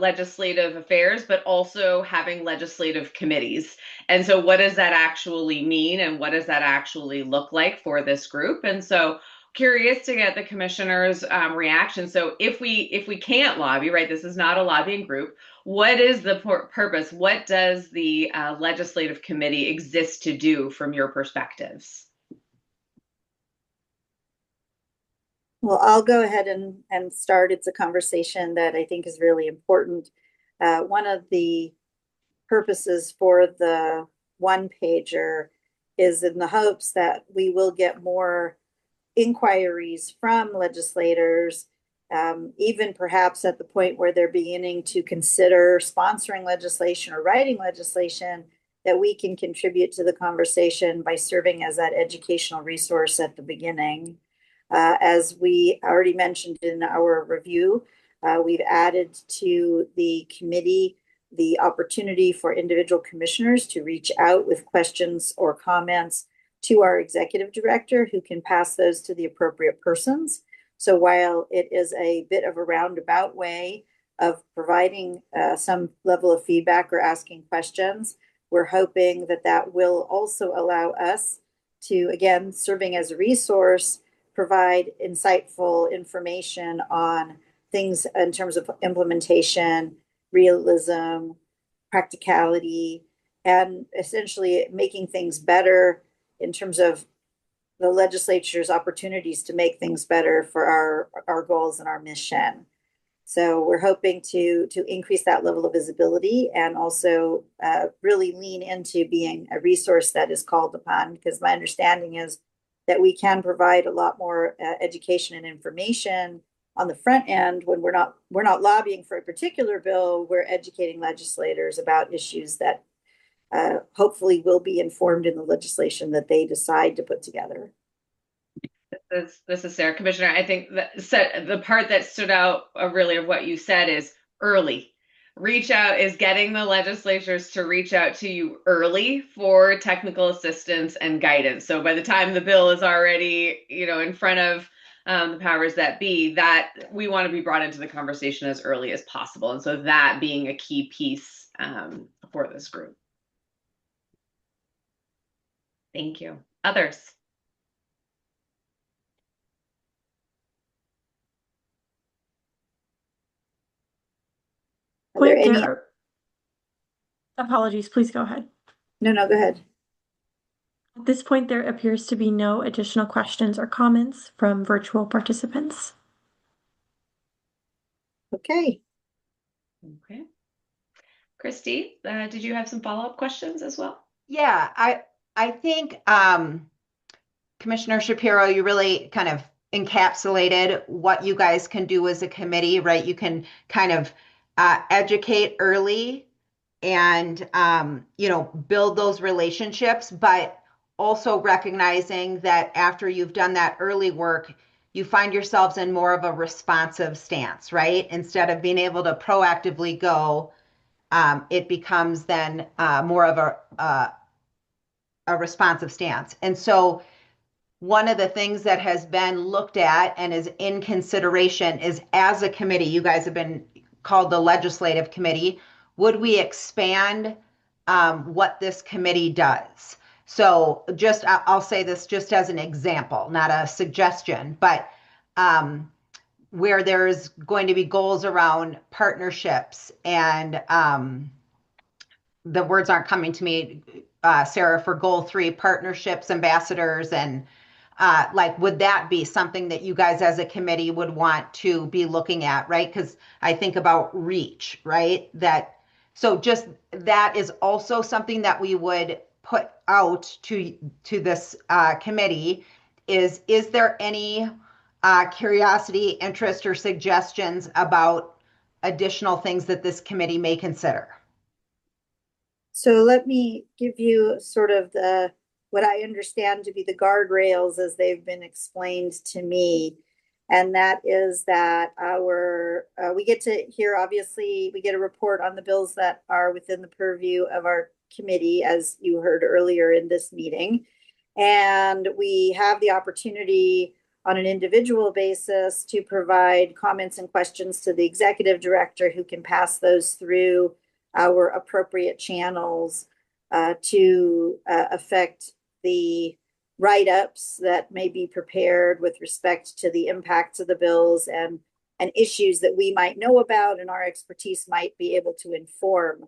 legislative affairs, but also having legislative committees. And so what does that actually mean? And what does that actually look like for this group? And so curious to get the commissioner's reaction. So if we can't lobby, right, this is not a lobbying group, what is the purpose? What does the legislative committee exist to do from your perspectives? Well, I'll go ahead and start. It's a conversation that I think is really important. One of the purposes for the one pager is in the hopes that we will get more inquiries from legislators, even perhaps at the point where they're beginning to consider sponsoring legislation or writing legislation, that we can contribute to the conversation by serving as that educational resource at the beginning. As we already mentioned in our review, we've added to the committee the opportunity for individual commissioners to reach out with questions or comments to our executive director, who can pass those to the appropriate persons. So while it is a bit of a roundabout way of providing some level of feedback or asking questions, we're hoping that that will also allow us to, again, serving as a resource, provide insightful information on things in terms of implementation, realism, practicality, and essentially making things better in terms of the legislature's opportunities to make things better for our goals and our mission. So we're hoping to increase that level of visibility and also really lean into being a resource that is called upon, because my understanding is that we can provide a lot more education and information on the front end when we're not lobbying for a particular bill. We're educating legislators about issues that hopefully will be informed in the legislation that they decide to put together. This is Sarah. Commissioner, I think that the part that stood out really of what you said is early. Reach out is getting the legislatures to reach out to you early for technical assistance and guidance. So by the time the bill is already, in front of the powers that be, that we want to be brought into the conversation as early as possible. And so that being a key piece for this group. Thank you. Others? Are there any? Apologies, please go ahead. No, go ahead. At this point, there appears to be no additional questions or comments from virtual participants. Okay. Christy, did you have some follow-up questions as well? Yeah, I think Commissioner Shapiro, you really kind of encapsulated what you guys can do as a committee, right? You can kind of educate early and build those relationships, but also recognizing that after you've done that early work, you find yourselves in more of a responsive stance, right? Instead of being able to proactively go, it becomes then more of a responsive stance. And so one of the things that has been looked at and is in consideration is, as a committee, you guys have been called the legislative committee, would we expand what this committee does? So I'll say this just as an example, not a suggestion, but where there's going to be goals around partnerships and the words aren't coming to me, Sarah, for goal 3, partnerships, ambassadors, and would that be something that you guys as a committee would want to be looking at, right? Because I think about reach, right? So just that is also something that we would put out to this committee. Is there any curiosity, interest, or suggestions about additional things that this committee may consider? So let me give you sort of what I understand to be the guardrails as they've been explained to me. And that is that we get to hear, obviously, we get a report on the bills that are within the purview of our committee, as you heard earlier in this meeting. And we have the opportunity on an individual basis to provide comments and questions to the executive director, who can pass those through our appropriate channels to affect the write-ups that may be prepared with respect to the impacts of the bills and issues that we might know about and our expertise might be able to inform.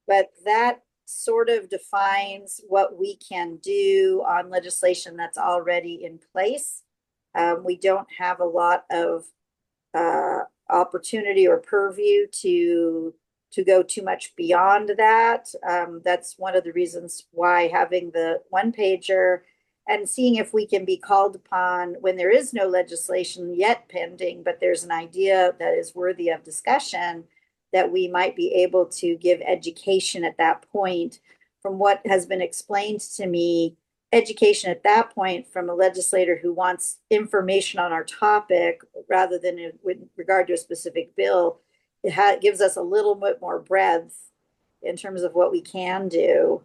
But that sort of defines what we can do on legislation that's already in place. We don't have a lot of opportunity or purview to go too much beyond that. That's one of the reasons why having the one-pager and seeing if we can be called upon when there is no legislation yet pending, but there's an idea that is worthy of discussion, that we might be able to give education at that point. From what has been explained to me, education at that point from a legislator who wants information on our topic rather than with regard to a specific bill, it gives us a little bit more breadth in terms of what we can do.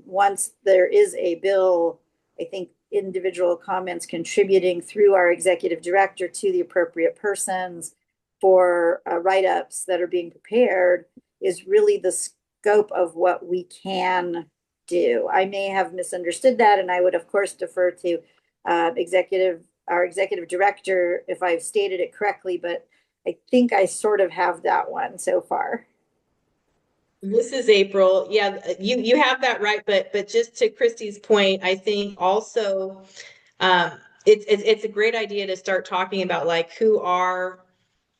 Once there is a bill, I think individual comments contributing through our executive director to the appropriate persons for write-ups that are being prepared is really the scope of what we can do. I may have misunderstood that, and I would, of course, defer to our executive director if I've stated it correctly, but I think I sort of have that one so far. This is April. Yeah, you have that right, but just to Christy's point, I think also it's a great idea to start talking about like who are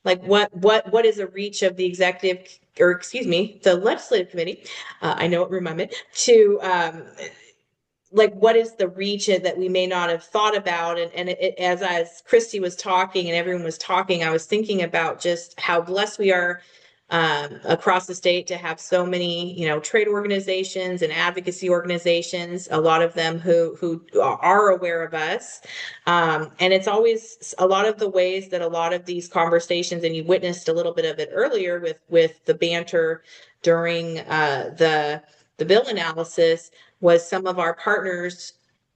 like what is a reach of the executive or excuse me, the legislative committee. I know it reminded to like what is the reach that we may not have thought about and as Christy was talking and everyone was talking, I was thinking about just how blessed we are across the state to have so many, trade organizations and advocacy organizations, a lot of them who are aware of us. And it's always a lot of the ways that a lot of these conversations, and you witnessed a little bit of it earlier with the banter during the bill analysis, was some of our partners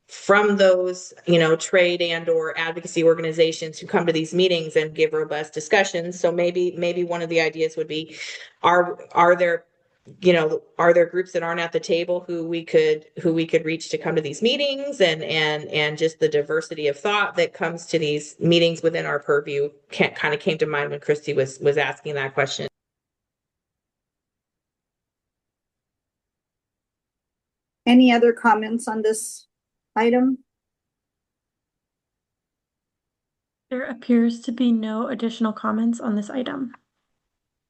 from those, trade and or advocacy organizations who come to these meetings and give robust discussions. So maybe one of the ideas would be, are there groups that aren't at the table who we could reach to come to these meetings, and just the diversity of thought that comes to these meetings within our purview kind of came to mind when Christy was asking that question. Any other comments on this item? There appears to be no additional comments on this item.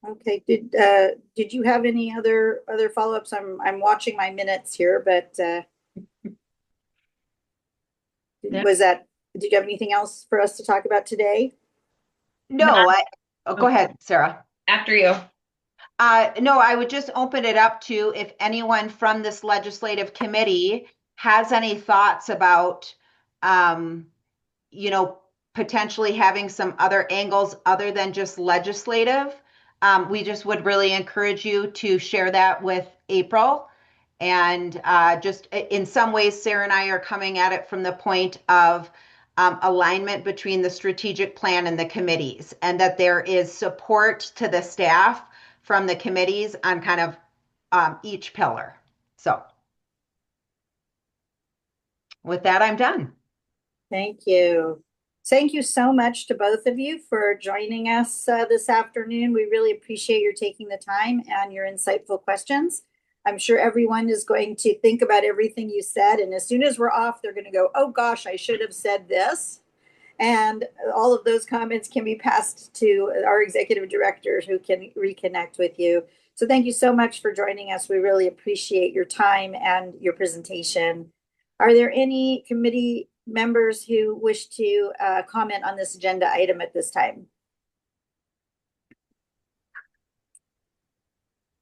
Okay, did you have any other follow-ups? I'm watching my minutes here, but did you have anything else for us to talk about today? No, go ahead, Sarah. After you. No, I would just open it up to if anyone from this legislative committee has any thoughts about, potentially having some other angles other than just legislative. We just would really encourage you to share that with April. And just in some ways, Sarah and I are coming at it from the point of alignment between the strategic plan and the committees, and that there is support to the staff from the committees on kind of each pillar. So with that, I'm done. Thank you. Thank you so much to both of you for joining us this afternoon. We really appreciate your taking the time and your insightful questions. I'm sure everyone is going to think about everything you said, and as soon as we're off, they're going to go, oh gosh, I should have said this. And all of those comments can be passed to our executive directors who can reconnect with you. So thank you so much for joining us. We really appreciate your time and your presentation. Are there any committee members who wish to comment on this agenda item at this time?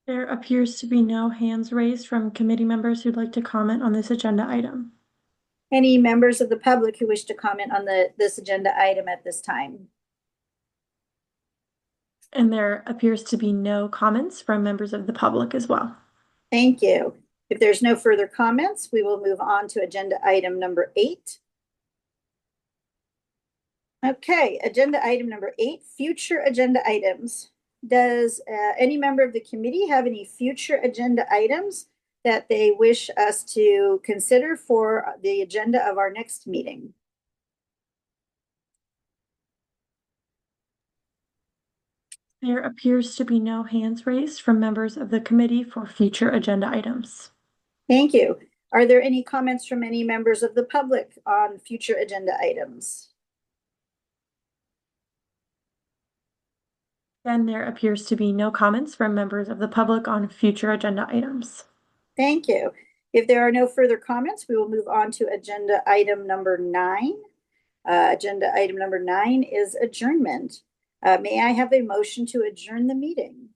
There appears to be no hands raised from committee members who'd like to comment on this agenda item. Any members of the public who wish to comment on this agenda item at this time? And there appears to be no comments from members of the public as well. Thank you. If there's no further comments, we will move on to agenda item number 8. Okay, agenda item number 8, future agenda items. Does any member of the committee have any future agenda items that they wish us to consider for the agenda of our next meeting? There appears to be no hands raised from members of the committee for future agenda items. Thank you. Are there any comments from any members of the public on future agenda items? Then there appears to be no comments from members of the public on future agenda items. Thank you. If there are no further comments, we will move on to agenda item number 9. Agenda item number 9 is adjournment. May I have a motion to adjourn the meeting?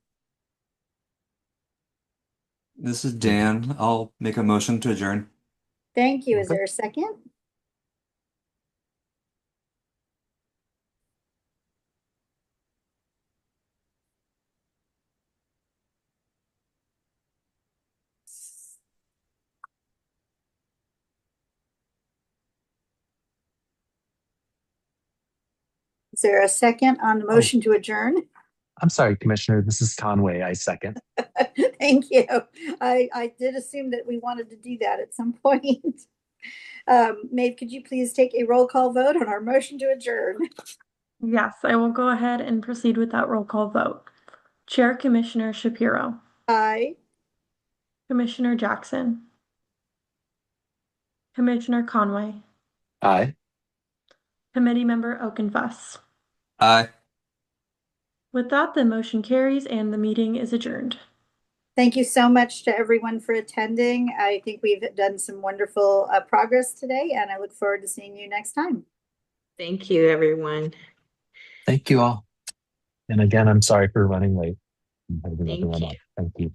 This is Dan. I'll make a motion to adjourn. Thank you. Is there a second? Is there a second on the motion to adjourn? I'm sorry, Commissioner. This is Conway. I second. Thank you. I did assume that we wanted to do that at some point. Maeve, could you please take a roll call vote on our motion to adjourn? Yes, I will go ahead and proceed with that roll call vote. Chair Commissioner Shapiro. Aye. Commissioner Jackson, Commissioner Conway, Aye. Committee Member Okenfuss. Aye. With that, the motion carries and the meeting is adjourned. Thank you so much to everyone for attending. I think we've done some wonderful progress today, and I look forward to seeing you next time. Thank you, everyone. Thank you all. And again, I'm sorry for running late. Thank you. Thank you.